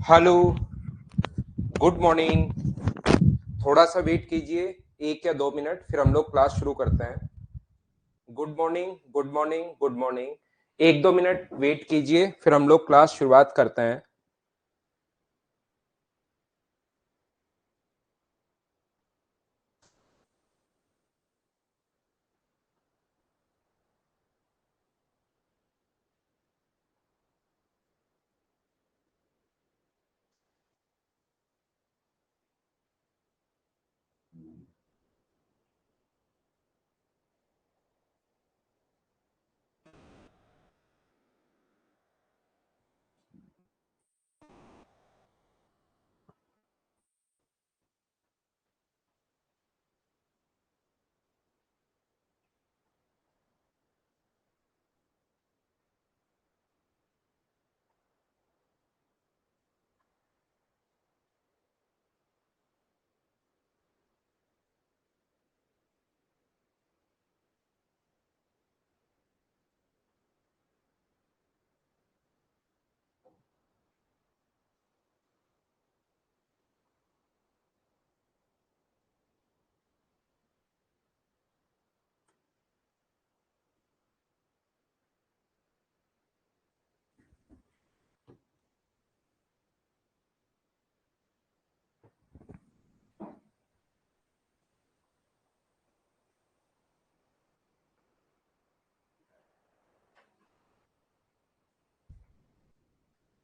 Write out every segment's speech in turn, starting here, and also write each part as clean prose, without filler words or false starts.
Hello, good morning. थोड़ा सा wait कीजिए, 1 या 2 मिनट, फिर हम लोग क्लास शुरू करते हैं। Good morning, good morning, good morning. 1-2 minute wait कीजिए, फिर हम लोग क्लास शुरुआत करते हैं।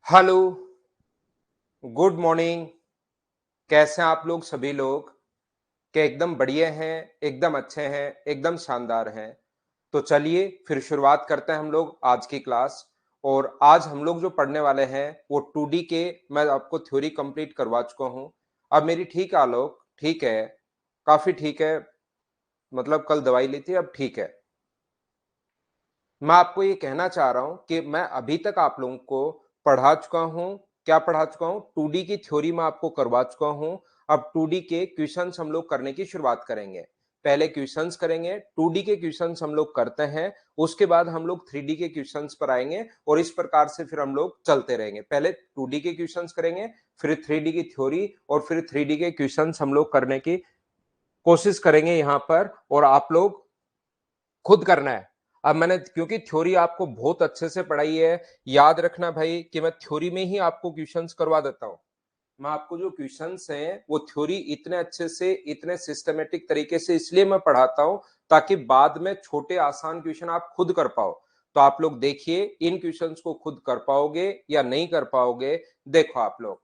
Hello, good morning. कैसे हैं आप लोग सभी लोग? क्या एकदम बढ़िया हैं, एकदम अच्छे हैं, एकदम शानदार हैं? तो चलिए फिर शुरुआत करते हैं हम लोग आज की क्लास। और आज हम लोग जो पढ़ने वाले हैं वो 2D के, मैं आपको थ्योरी कंप्लीट करवा चुका हूँ। अब मेरी ठीक है आलोक? ठीक है, काफी ठीक है। मतलब कल दवाई ली थी, अब ठीक है। मैं आपको ये कहना चाह रहा हूं कि मैं अभी तक आप लोगों को पढ़ा चुका हूं। क्या पढ़ा चुका हूं? 2D की थ्योरी मैं आपको करवा चुका हूं। अब 2D के क्वेश्चंस हम लोग करने की शुरुआत करेंगे। पहले क्वेश्चंस करेंगे, 2D के क्वेश्चंस हम लोग करते हैं। उसके बाद हम लोग 3D के क्वेश्चंस पर आएंगे और इस प्रकार से फिर हम लोग चलते रहेंगे। पहले 2D के क्वेश्चंस करेंगे, फिर 3D की थ्योरी, और फिर 3D के क्वेश्चंस हम लोग करने की कोशिश करेंगे यहाँ पर। और आप लोग खुद करना है। अब मैंने क्योंकि थ्योरी आपको बहुत अच्छे से पढ़ाई है, याद रखना भाई कि मैं थ्योरी में ही आपको क्वेश्चंस करवा देता हूं। मैं आपको जो क्वेश्चंस हैं वो थ्योरी इतने अच्छे से, इतने सिस्टमेटिक तरीके से इसलिए मैं पढ़ाता हूं ताकि बाद में छोटे आसान क्वेश्चन आप खुद कर पाओ। तो आप लोग देखिए, इन क्वेश्चंस को खुद कर पाओगे या नहीं कर पाओगे, देखो आप लोग।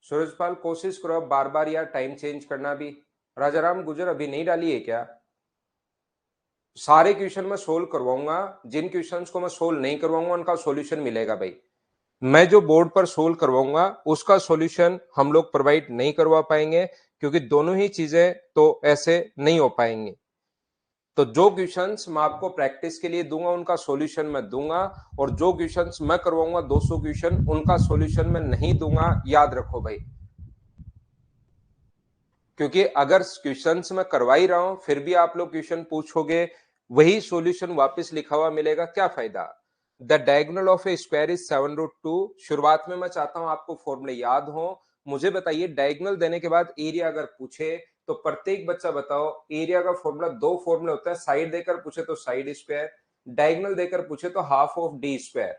सूरजपाल, कोशिश करो बार बार यार टाइम चेंज करना भी। राजाराम गुजर अभी नहीं डाली है क्या? सारे क्वेश्चन मैं सोल्व करवाऊंगा। जिन क्वेश्चंस को मैं सोल्व नहीं करवाऊंगा उनका सॉल्यूशन मिलेगा भाई। मैं जो बोर्ड पर सोल्व करवाऊंगा उसका सॉल्यूशन हम लोग प्रोवाइड नहीं करवा पाएंगे, क्योंकि दोनों ही चीजें तो ऐसे नहीं हो पाएंगी। तो जो क्वेश्चंस मैं आपको प्रैक्टिस के लिए दूंगा उनका सॉल्यूशन मैं दूंगा, और जो क्वेश्चंस मैं करवाऊंगा 200 क्वेश्चन, उनका सॉल्यूशन मैं नहीं दूंगा, याद रखो भाई। क्योंकि अगर क्वेश्चंस मैं करवा ही रहा हूं फिर भी आप लोग क्वेश्चन पूछोगे, वही सॉल्यूशन वापस लिखा हुआ मिलेगा, क्या फायदा? The diagonal of a square is 7√2। शुरुआत में मैं चाहता हूं आपको फॉर्मूले याद हो। मुझे बताइए, डायगोनल देने के बाद एरिया अगर पूछे तो प्रत्येक बच्चा बताओ एरिया का फॉर्मूला। दो फॉर्मूले होता है, साइड देकर पूछे तो साइड स्क्वायर, डायगोनल देकर पूछे तो हाफ ऑफ डी स्क्वायर।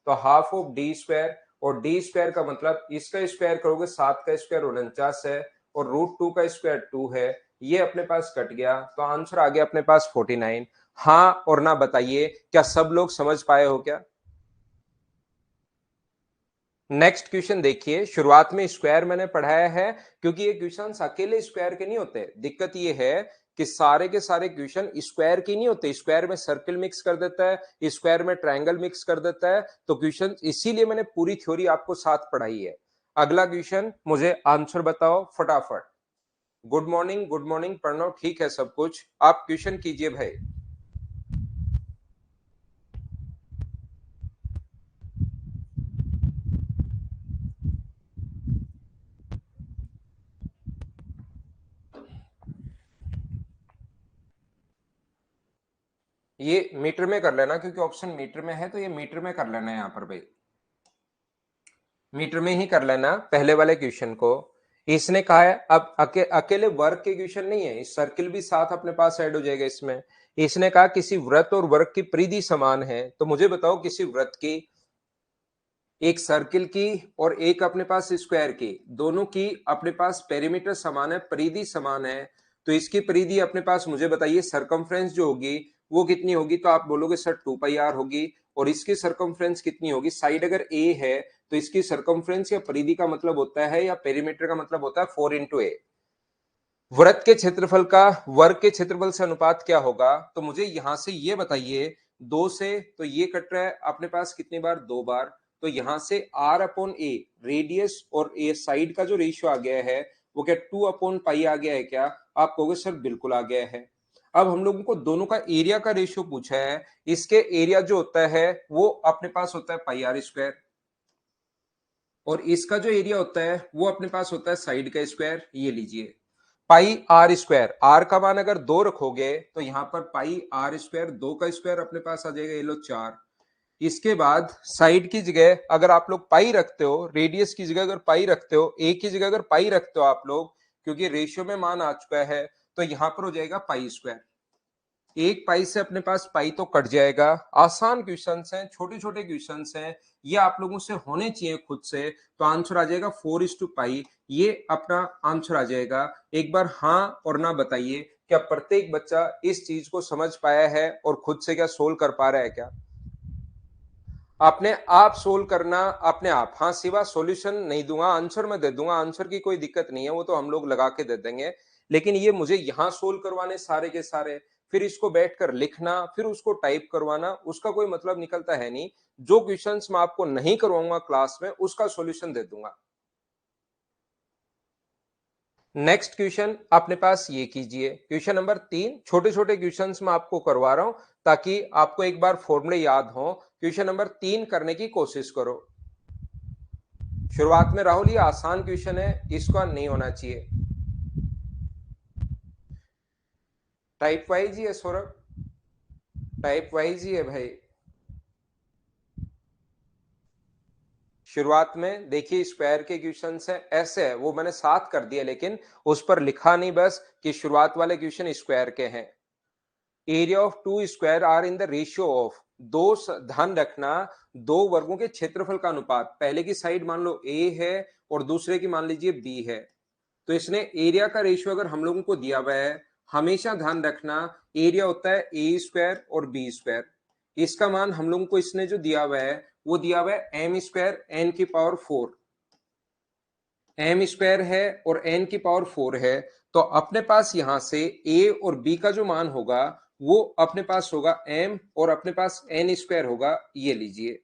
तो हाफ ऑफ डी स्क्वायर, और डी स्क्वायर का मतलब इसका स्क्वायर करोगे 7 का स्क्वायर 49 है, और √2 का स्क्वायर 2 है। ये अपने पास कट गया तो आंसर आ गया अपने पास 49। हाँ और ना बताइए, क्या सब लोग समझ पाए हो क्या? नेक्स्ट क्वेश्चन देखिए। शुरुआत में स्क्वायर मैंने पढ़ाया है क्योंकि ये क्वेश्चन अकेले स्क्वायर के नहीं होते। दिक्कत ये है कि सारे के सारे क्वेश्चन स्क्वायर की नहीं होते। स्क्वायर में सर्कल मिक्स कर देता है, स्क्वायर में ट्रायंगल मिक्स कर देता है। तो क्वेश्चन इसीलिए मैंने पूरी थ्योरी आपको साथ पढ़ाई है। अगला क्वेश्चन, मुझे आंसर बताओ फटाफट। Good morning, good morning. Pranav, ठीक है सब कुछ? आप क्वेश्चन कीजिए भाई। ये मीटर में कर लेना, क्योंकि ऑप्शन मीटर में है तो ये मीटर में कर लेना है यहाँ पर भाई, मीटर में ही कर लेना पहले वाले क्वेश्चन को। इसने कहा है अब अकेले वर्ग के क्वेश्चन नहीं है, इस सर्किल भी साथ अपने पास ऐड हो जाएगा इसमें। इसने कहा किसी वृत्त और वर्ग की परिधि समान है, तो मुझे बताओ किसी वृत्त की, एक सर्किल की और एक अपने पास स्क्वायर की, दोनों की अपने पास पेरीमीटर समान है, परिधि समान है, तो इसकी परिधि अपने पास मुझे बताइए सरकमफ्रेंस जो होगी वो कितनी होगी। तो आप बोलोगे सर 2πr होगी, और इसकी सरकमफ्रेंस कितनी होगी, साइड अगर ए है तो इसकी सरकमफ्रेंस या परिधि का मतलब होता है या पेरीमीटर का मतलब होता है 4 × a। वृत्त के क्षेत्रफल का वर्ग के क्षेत्रफल से अनुपात क्या होगा, तो मुझे यहां से ये बताइए, 2 से तो ये कट रहा है अपने पास कितनी बार, 2 बार, तो यहां से r/a रेडियस और ए साइड का जो रेशियो आ गया है वो क्या 2/π आ गया है क्या। आप कहोगे सर बिल्कुल आ गया है। अब हम लोगों को दोनों का एरिया का रेशियो पूछा है, इसके एरिया जो होता है वो अपने पास होता है πr², और इसका जो एरिया होता है वो अपने पास होता है साइड का स्क्वायर। ये लीजिए πr², r का मान अगर 2 रखोगे तो यहां पर πr², 2 का स्क्वायर अपने पास आ जाएगा, ये लो 4। इसके बाद साइड की जगह अगर आप लोग पाई रखते हो, रेडियस की जगह अगर पाई रखते हो, ए की जगह अगर पाई रखते हो आप लोग, क्योंकि रेशियो में मान आ चुका है, तो यहां पर हो जाएगा π²। एक पाई से अपने पास पाई तो कट जाएगा। आसान क्वेश्चंस हैं, छोटे छोटे क्वेश्चंस हैं, ये आप लोगों से होने चाहिए खुद से, तो आंसर आ जाएगा 4:π। ये अपना आंसर आ जाएगा। एक बार हाँ और ना बताइए, क्या प्रत्येक बच्चा इस चीज को समझ पाया है और खुद से क्या सोल्व कर पा रहा है क्या। अपने आप सोल्व करना अपने आप, हाँ सिवा सॉल्यूशन नहीं दूंगा, आंसर मैं दे दूंगा, आंसर की कोई दिक्कत नहीं है, वो तो हम लोग लगा के दे देंगे। लेकिन ये मुझे यहां सोल्व करवाने सारे के सारे, फिर इसको बैठकर लिखना, फिर उसको टाइप करवाना, उसका कोई मतलब निकलता है नहीं। जो क्वेश्चंस मैं आपको नहीं करवाऊंगा क्लास में उसका सॉल्यूशन दे दूंगा। नेक्स्ट क्वेश्चन अपने पास ये कीजिए, क्वेश्चन नंबर 3। छोटे छोटे क्वेश्चन मैं आपको करवा रहा हूं ताकि आपको एक बार फॉर्मूले याद हो। क्वेश्चन नंबर 3 करने की कोशिश करो। शुरुआत में राहुल ये आसान क्वेश्चन है, इसका नहीं होना चाहिए। टाइप वाइज ही है सौरभ, टाइप वाइज ही है भाई। शुरुआत में देखिए स्क्वायर के क्वेश्चन है, ऐसे है, वो मैंने साथ कर दिया लेकिन उस पर लिखा नहीं बस कि शुरुआत वाले क्वेश्चन स्क्वायर के हैं। Area of 2 square are in the ratio of, ध्यान रखना, दो वर्गों के क्षेत्रफल का अनुपात, पहले की साइड मान लो ए है और दूसरे की मान लीजिए बी है, तो इसने एरिया का रेशियो अगर हम लोगों को दिया हुआ है, हमेशा ध्यान रखना एरिया होता है a² और b²। इसका मान हम लोगों को इसने जो दिया हुआ है वो दिया हुआ है m² n⁴। m² है और n⁴ है, तो अपने पास यहां से a और b का जो मान होगा वो अपने पास होगा m और अपने पास n² होगा। ये लीजिए,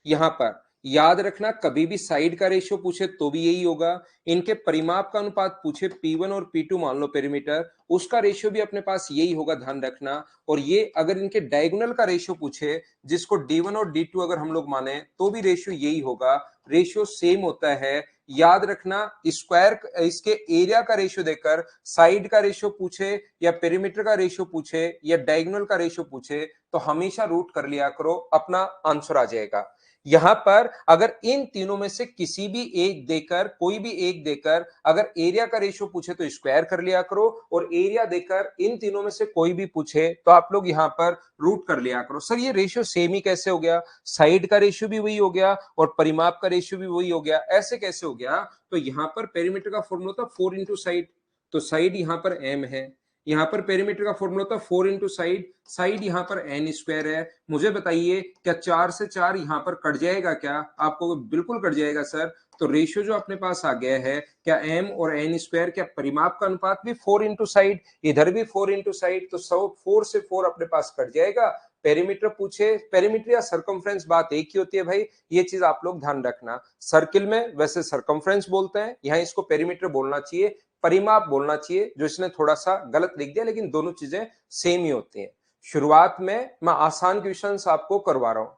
यहां पर याद रखना कभी भी साइड का रेशियो पूछे तो भी यही होगा, इनके परिमाप का अनुपात पूछे P1 और P2 मान लो पेरीमीटर, उसका रेशियो भी अपने पास यही होगा, ध्यान रखना। और ये अगर इनके डायगोनल का रेशियो पूछे, जिसको D1 और D2 अगर हम लोग माने तो भी रेशियो यही होगा, रेशियो सेम होता है। याद रखना स्क्वायर, इसके एरिया का रेशियो देकर साइड का रेशियो पूछे या पेरीमीटर का रेशियो पूछे या डायगोनल का रेशियो पूछे तो हमेशा रूट कर लिया करो, अपना आंसर आ जाएगा। यहां पर अगर इन तीनों में से किसी भी एक देकर, कोई भी एक देकर अगर एरिया का रेशियो पूछे तो स्क्वायर कर लिया करो, और एरिया देकर इन तीनों में से कोई भी पूछे तो आप लोग यहां पर रूट कर लिया करो। सर ये रेशियो सेम ही कैसे हो गया, साइड का रेशियो भी वही हो गया और परिमाप का रेशियो भी वही हो गया, ऐसे कैसे हो गया। तो यहां पर पेरीमीटर का फॉर्मूला था 4 × साइड, तो साइड यहां पर m है, यहां पर पेरीमीटर का फॉर्मूला था 4 × साइड, साइड यहां पर n² है। मुझे बताइए क्या 4 से 4 यहां पर कट जाएगा क्या, आपको बिल्कुल कट जाएगा सर। तो रेशियो जो अपने पास आ गया है, क्या m और n², क्या परिमाप का अनुपात भी 4 × साइड, इधर भी 4 × साइड, तो 4 से 4 अपने पास कट जाएगा। पेरीमीटर पूछे, पेरीमीटर या सरकमफ्रेंस बात एक ही होती है भाई, ये चीज आप लोग ध्यान रखना। सर्किल में वैसे सरकमफ्रेंस बोलते हैं, यहां इसको पेरीमीटर बोलना चाहिए, परिमाप बोलना चाहिए, जो इसने थोड़ा सा गलत लिख दिया, लेकिन दोनों चीजें सेम ही होती हैं। शुरुआत में मैं आसान क्वेश्चंस आपको करवा रहा हूं।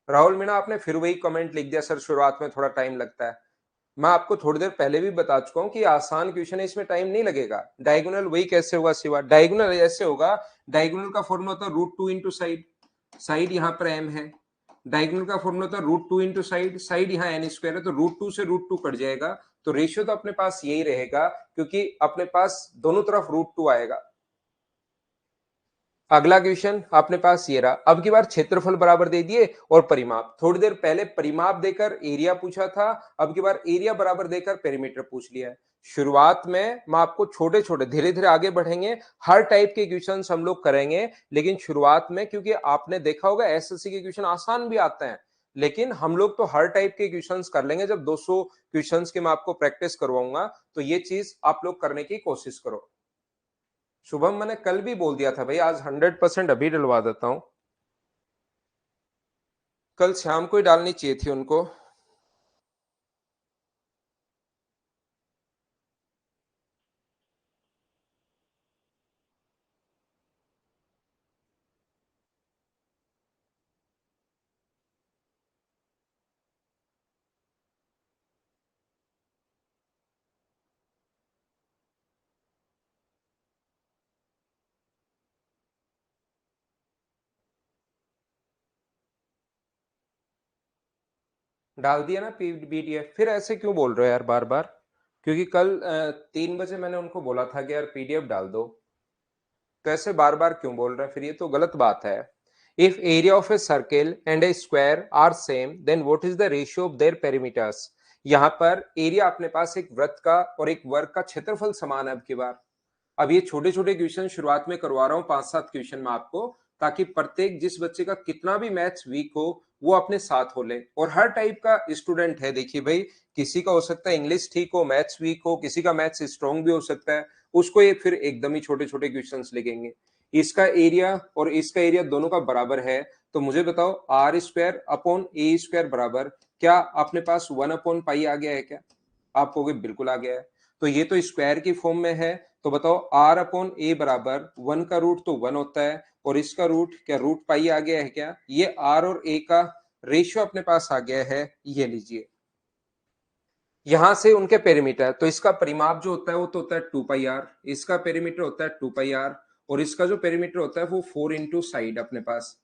राहुल मीणा आपने फिर वही कमेंट लिख दिया, सर शुरुआत में थोड़ा टाइम लगता है। मैं आपको थोड़ी देर पहले भी बता चुका हूं कि आसान क्वेश्चन है, इसमें टाइम नहीं लगेगा। डायगोनल वही कैसे होगा सिवा, डायगोनल ऐसे होगा, डायगोनल का फॉर्मूला होता है √2 इंटू साइड, साइड यहाँ पर m है। डायगोनल का फॉर्मूला होता है √2 इंटू साइड, साइड यहाँ n स्क्वायर है, तो √2 से √2 कट जाएगा, तो रेशियो तो अपने पास यही रहेगा, क्योंकि अपने पास दोनों तरफ √2 आएगा। अगला क्वेश्चन अपने पास ये रहा। अब की बार क्षेत्रफल बराबर दे दिए और परिमाप, थोड़ी देर पहले परिमाप देकर एरिया पूछा था, अब की बार एरिया बराबर देकर पेरीमीटर पूछ लिया है। शुरुआत में मैं आपको छोटे छोटे, धीरे धीरे आगे बढ़ेंगे, हर टाइप के क्वेश्चंस हम लोग करेंगे, लेकिन शुरुआत में, क्योंकि आपने देखा होगा एसएससी के क्वेश्चन आसान भी आते हैं, लेकिन हम लोग तो हर टाइप के क्वेश्चंस कर लेंगे। जब 200 क्वेश्चंस की मैं आपको प्रैक्टिस करवाऊंगा, तो ये चीज आप लोग करने की कोशिश करो। शुभम, मैंने कल भी बोल दिया था भाई, आज 100% अभी डलवा देता हूं, कल शाम को ही डालनी चाहिए थी उनको। डाल दिया ना पीडीएफ, फिर ऐसे क्यों बोल रहे हो यार बार बार? क्योंकि कल 3 बजे मैंने उनको बोला था कि यार पीडीएफ डाल दो, तो ऐसे बार बार क्यों बोल रहे हैं? फिर ये तो गलत बात है। If area of a circle and a square are same, then what is the ratio of their perimeters. यहाँ पर एरिया अपने पास एक वृत्त का और एक वर्ग का क्षेत्रफल समान है। अब की बार, अब ये छोटे छोटे क्वेश्चन शुरुआत में करवा रहा हूँ, 5-7 क्वेश्चन में आपको, ताकि प्रत्येक जिस बच्चे का कितना भी मैथ्स वीक हो वो अपने साथ हो ले। और हर टाइप का स्टूडेंट है, देखिए भाई, किसी का हो सकता है इंग्लिश ठीक हो, मैथ्स वीक हो, किसी का मैथ्स स्ट्रॉन्ग भी हो सकता है, उसको ये फिर एकदम ही छोटे छोटे क्वेश्चन लिखेंगे। इसका एरिया और इसका एरिया दोनों का बराबर है, तो मुझे बताओ R² अपॉन A² बराबर, क्या अपने पास 1/पाई आ गया है क्या? आप कहोगे बिल्कुल आ गया है। तो ये तो स्क्वायर की फॉर्म में है, तो बताओ R/A बराबर 1 का रूट तो 1 होता है, और इसका रूट क्या √पाई आ गया है क्या? ये R और A का रेशियो अपने पास आ गया है, ये लीजिए। यहां से उनके पेरीमीटर, तो इसका परिमाप जो होता है वो तो होता है 2πr, इसका पेरीमीटर होता है 2πr, और इसका जो पेरीमीटर होता है वो 4 इंटू साइड अपने पास,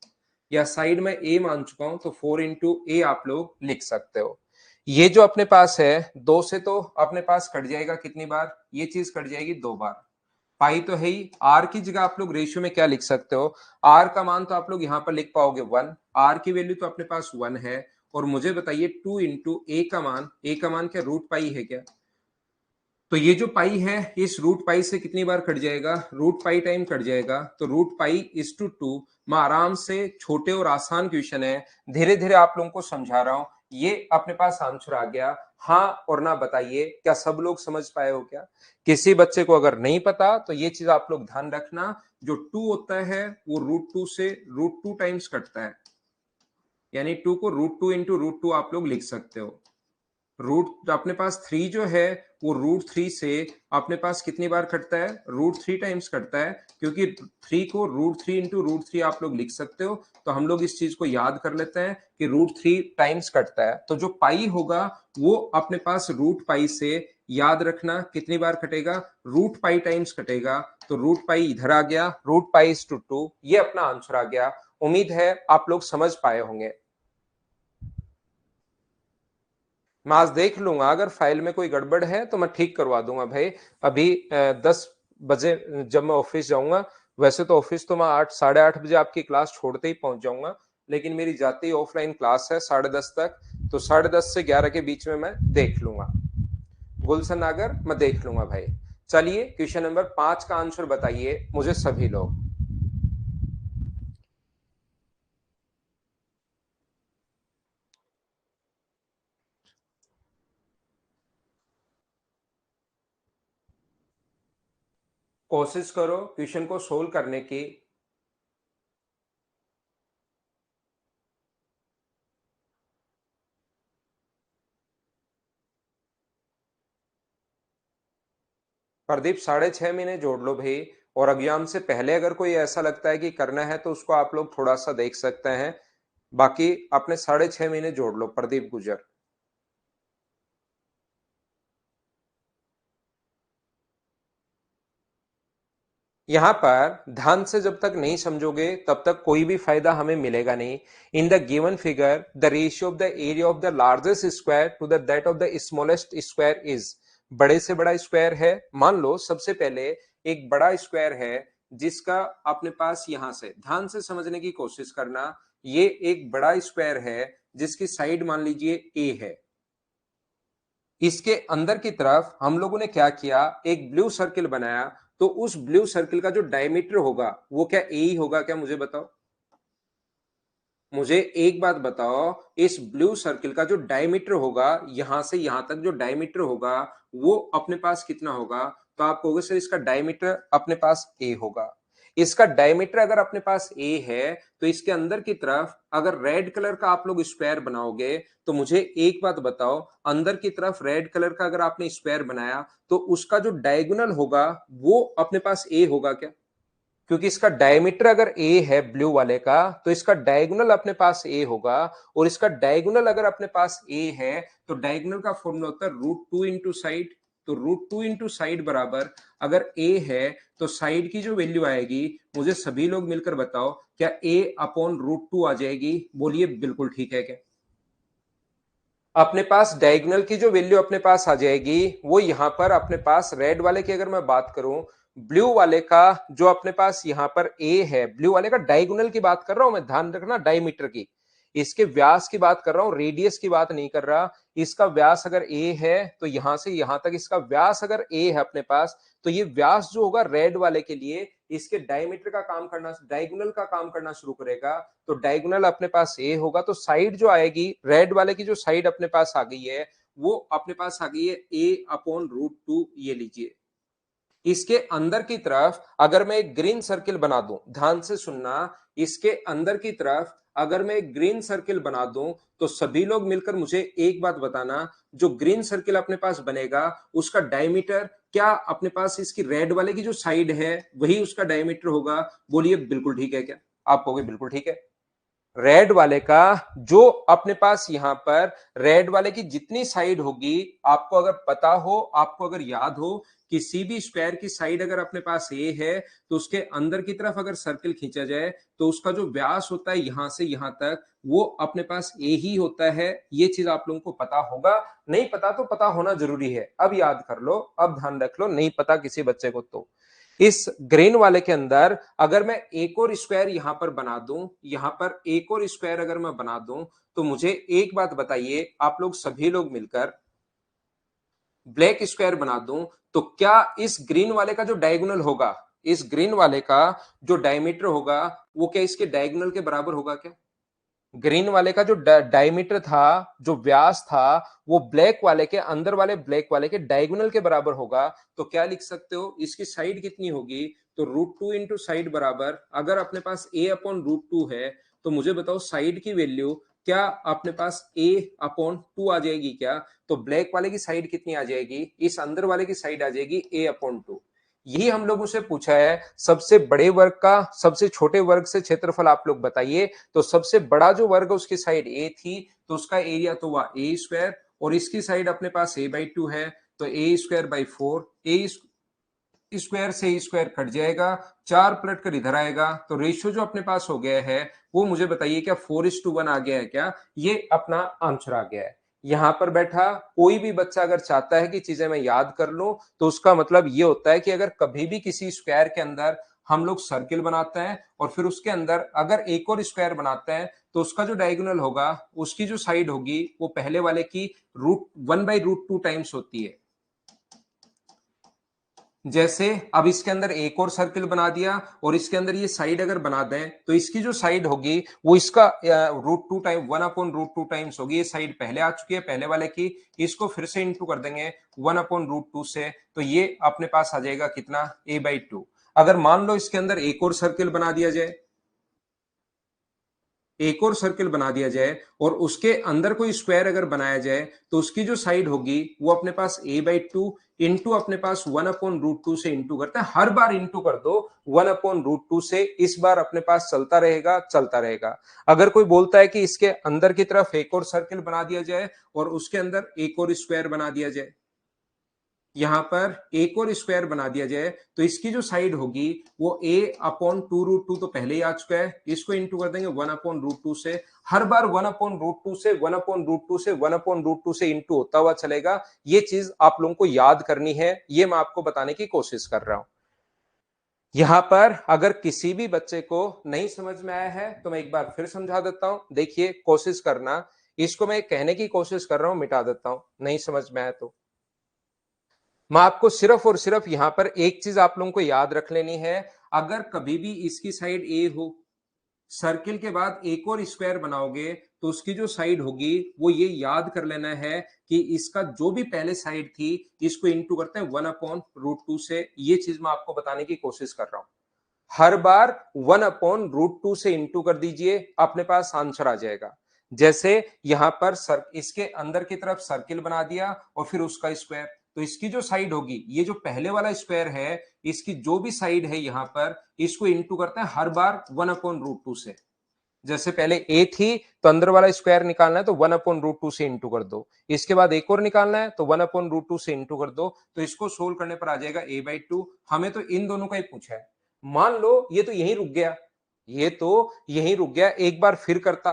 या साइड में a मान चुका हूं, तो 4 इंटू ए आप लोग लिख सकते हो। ये जो अपने पास है, 2 से तो अपने पास कट जाएगा कितनी बार? ये चीज कट जाएगी 2 बार। पाई तो है ही, आर की जगह आप लोग रेशियो में क्या लिख सकते हो? आर का मान तो आप लोग यहां पर लिख पाओगे 1, आर की वैल्यू तो अपने पास 1 है, और मुझे बताइए 2 इंटू ए का मान, ए का मान क्या √पाई है क्या? तो ये जो पाई है, इस √पाई से कितनी बार कट जाएगा? √पाई टाइम कट जाएगा, तो √पाई/2। मैं आराम से, छोटे और आसान क्वेश्चन है, धीरे धीरे आप लोगों को समझा रहा हूं, ये अपने पास आंसर आ गया। हाँ और ना बताइए, क्या सब लोग समझ पाए हो क्या? किसी बच्चे को अगर नहीं पता तो ये चीज आप लोग ध्यान रखना, जो 2 होता है वो √2 से √2 टाइम्स कटता है, यानी 2 को √2 इंटू √2 आप लोग लिख सकते हो। रूट अपने पास 3 जो है, वो √3 से अपने पास कितनी बार कटता है? √3 टाइम्स कटता है, क्योंकि 3 को √3 इंटू √3 आप लोग लिख सकते हो। तो हम लोग इस चीज को याद कर लेते हैं कि √3 टाइम्स कटता है, तो जो पाई होगा वो अपने पास √पाई से, याद रखना कितनी बार कटेगा? √पाई टाइम्स कटेगा, तो √पाई इधर आ गया, √पाई/2, ये अपना आंसर आ गया। उम्मीद है आप लोग समझ पाए होंगे। मैं आज देख लूंगा, अगर फाइल में कोई गड़बड़ है तो मैं ठीक करवा दूंगा भाई। अभी 10 बजे जब मैं ऑफिस जाऊंगा, वैसे तो ऑफिस तो मैं 8, 8:30 बजे आपकी क्लास छोड़ते ही पहुंच जाऊंगा, लेकिन मेरी जाती ही ऑफलाइन क्लास है 10:30 तक, तो 10:30 से 11 के बीच में मैं देख लूंगा। गुलशन नागर, मैं देख लूंगा भाई। चलिए क्वेश्चन नंबर 5 का आंसर बताइए मुझे सभी लोग। कोशिश करो क्वेश्चन को सोल्व करने की। प्रदीप, 6.5 महीने जोड़ लो भाई, और एग्जाम से पहले अगर कोई ऐसा लगता है कि करना है तो उसको आप लोग थोड़ा सा देख सकते हैं। बाकी अपने 6.5 महीने जोड़ लो प्रदीप गुजर। यहां पर ध्यान से जब तक नहीं समझोगे तब तक कोई भी फायदा हमें मिलेगा नहीं। In the given figure the ratio of the area of the largest square to the that of the smallest square is, बड़े से बड़ा स्क्वायर है। मान लो सबसे पहले एक बड़ा स्क्वायर है जिसका अपने पास, यहां से ध्यान से समझने की कोशिश करना, ये एक बड़ा स्क्वायर है जिसकी साइड मान लीजिए ए है। इसके अंदर की तरफ हम लोगों ने क्या किया, एक ब्लू सर्किल बनाया। तो उस ब्लू सर्किल का जो डायमीटर होगा वो क्या ए ही होगा क्या, मुझे बताओ। मुझे एक बात बताओ, इस ब्लू सर्किल का जो डायमीटर होगा, यहां से यहां तक जो डायमीटर होगा वो अपने पास कितना होगा। तो आप कहोगे सर इसका डायमीटर अपने पास ए होगा। इसका डायमीटर अगर अपने पास ए है तो इसके अंदर की तरफ अगर रेड कलर का आप लोग स्क्वायर बनाओगे, तो मुझे एक बात बताओ, अंदर की तरफ रेड कलर का अगर आपने स्क्वायर बनाया तो उसका जो डायगोनल होगा वो अपने पास ए होगा क्या। क्योंकि इसका डायमीटर अगर ए है ब्लू वाले का, तो इसका डायगोनल अपने पास ए होगा। और इसका डायगोनल अगर अपने पास ए है तो डायगोनल का फॉर्मूला होता है √2 इंटू साइड। तो √2 इंटू साइड बराबर, अगर ए है तो साइड की जो वैल्यू आएगी, मुझे सभी लोग मिलकर बताओ, क्या ए अपॉन √2 आ जाएगी। बोलिए बिल्कुल ठीक है क्या। अपने पास डायगोनल की जो वैल्यू अपने पास आ जाएगी वो यहां पर अपने पास रेड वाले की अगर मैं बात करूं, ब्लू वाले का जो अपने पास यहां पर ए है, ब्लू वाले का डायगोनल की बात कर रहा हूं मैं, ध्यान रखना डायमीटर की, इसके व्यास की बात कर रहा हूं, रेडियस की बात नहीं कर रहा। इसका व्यास अगर ए है तो यहां से यहां तक इसका व्यास अगर ए है अपने पास, तो ये व्यास जो होगा रेड वाले के लिए इसके डायमीटर का काम करना, डायगोनल का काम करना शुरू करेगा। तो डायगोनल अपने पास ए होगा। तो साइड जो आएगी रेड वाले की, जो साइड अपने पास आ गई है वो अपने पास आ गई है ए अपॉन √2, ये लीजिए। इसके अंदर की तरफ अगर मैं एक ग्रीन सर्किल बना दूं, ध्यान से सुनना, इसके अंदर की तरफ अगर मैं एक ग्रीन सर्किल बना दूं, तो सभी लोग मिलकर मुझे एक बात बताना, जो ग्रीन सर्किल अपने पास बनेगा उसका डायमीटर क्या अपने पास इसकी रेड वाले की जो साइड है वही उसका डायमीटर होगा। बोलिए बिल्कुल ठीक है क्या। आप कहोगे बिल्कुल ठीक है। रेड वाले का जो अपने पास यहां पर रेड वाले की जितनी साइड होगी, आपको अगर पता हो, आपको अगर याद हो, किसी भी स्क्वायर की साइड अगर अपने पास ए है तो उसके अंदर की तरफ अगर सर्किल खींचा जाए तो उसका जो व्यास होता है यहां से यहां तक वो अपने पास ए ही होता है। ये चीज आप लोगों को पता होगा, नहीं पता तो पता होना जरूरी है। अब याद कर लो, अब ध्यान रख लो, नहीं पता किसी बच्चे को तो इस ग्रीन वाले के अंदर अगर मैं एक और स्क्वायर यहां पर बना दूं, यहां पर एक और स्क्वायर अगर मैं बना दूं, तो मुझे एक बात बताइए आप लोग सभी लोग मिलकर, ब्लैक स्क्वायर बना दूं, तो क्या इस ग्रीन वाले का जो डायगोनल होगा, इस ग्रीन वाले का जो डायमीटर होगा वो क्या इसके डायगोनल के बराबर होगा क्या। ग्रीन वाले का जो डायमीटर था, जो व्यास था, वो ब्लैक वाले के, अंदर वाले ब्लैक वाले के डायगोनल के बराबर होगा। तो क्या लिख सकते हो, इसकी साइड कितनी होगी, तो √2 इंटू साइड बराबर, अगर अपने पास ए अपॉन √2 है तो मुझे बताओ साइड की वैल्यू क्या अपने पास ए अपॉन 2 आ जाएगी क्या। तो ब्लैक वाले की साइड कितनी आ जाएगी, इस अंदर वाले की साइड आ जाएगी ए अपॉन 2। यही हम लोगों से पूछा है, सबसे बड़े वर्ग का सबसे छोटे वर्ग से क्षेत्रफल आप लोग बताइए। तो सबसे बड़ा जो वर्ग है उसकी साइड ए थी, तो उसका एरिया तो हुआ ए स्क्वायर, और इसकी साइड अपने पास a/2 है, तो a²/4, ए स्क्वायर से ए स्क्वायर कट जाएगा, 4 पलट कर इधर आएगा, तो रेशियो जो अपने पास हो गया है वो मुझे बताइए क्या 4:1 आ गया है क्या। ये अपना आंसर आ गया है। यहां पर बैठा कोई भी बच्चा अगर चाहता है कि चीजें मैं याद कर लूं, तो उसका मतलब ये होता है कि अगर कभी भी किसी स्क्वायर के अंदर हम लोग सर्किल बनाते हैं और फिर उसके अंदर अगर एक और स्क्वायर बनाते हैं, तो उसका जो डायगोनल होगा, उसकी जो साइड होगी वो पहले वाले की √1/√2 टाइम्स होती है। जैसे अब इसके अंदर एक और सर्किल बना दिया और इसके अंदर ये साइड अगर बना दें, तो इसकी जो साइड होगी वो इसका √2 टाइम 1/√2 टाइम्स होगी। ये साइड पहले आ चुकी है पहले वाले की, इसको फिर से इंटू कर देंगे 1/√2 से, तो ये अपने पास आ जाएगा कितना, a/2। अगर मान लो इसके अंदर एक और सर्किल बना दिया जाए, एक और सर्किल बना दिया जाए और उसके अंदर कोई स्क्वायर अगर बनाया जाए, तो उसकी जो साइड होगी वो अपने पास a/2 इंटू अपने पास 1/√2 से इंटू करते हैं। हर बार इंटू कर दो 1/√2 से, इस बार अपने पास चलता रहेगा चलता रहेगा। अगर कोई बोलता है कि इसके अंदर की तरफ एक और सर्किल बना दिया जाए और उसके अंदर एक और स्क्वायर बना दिया जाए, यहां पर एक और स्क्वायर बना दिया जाए तो इसकी जो साइड होगी वो a/2√2 तो पहले ही आ चुका है, इसको इंटू कर देंगे 1/√2 से। हर बार 1/√2 से 1/√2 से 1/√2 से इंटू होता हुआ चलेगा। ये चीज आप लोगों को याद करनी है, ये मैं आपको बताने की कोशिश कर रहा हूं। यहां पर अगर किसी भी बच्चे को नहीं समझ में आया है तो मैं एक बार फिर समझा देता हूं। देखिए कोशिश करना, इसको मैं कहने की कोशिश कर रहा हूं, मिटा देता हूं नहीं समझ में आया तो। मैं आपको सिर्फ और सिर्फ यहां पर एक चीज आप लोगों को याद रख लेनी है। अगर कभी भी इसकी साइड ए हो, सर्किल के बाद एक और स्क्वायर बनाओगे तो उसकी जो साइड होगी वो ये याद कर लेना है कि इसका जो भी पहले साइड थी इसको इंटू करते हैं 1/√2 से। ये चीज मैं आपको बताने की कोशिश कर रहा हूं। हर बार 1/√2 से इंटू कर दीजिए, अपने पास आंसर आ जाएगा। जैसे यहां पर इसके अंदर की तरफ सर्किल बना दिया और फिर उसका स्क्वायर, तो इसकी जो साइड होगी, ये जो पहले वाला स्क्वायर है, इसकी जो भी साइड है यहां पर, इसको इंटू करते हैं हर बार 1/√2 से। जैसे पहले ए थी तो अंदर वाला स्क्वायर निकालना है तो 1/√2 से इंटू कर दो। इसके बाद एक और निकालना है तो 1/√2 से इंटू कर दो। तो इसको सोल्व करने पर आ जाएगा a/2। हमें तो इन दोनों का ही पूछा है। मान लो ये तो यहीं रुक गया, ये तो यहीं रुक गया। एक बार फिर करता,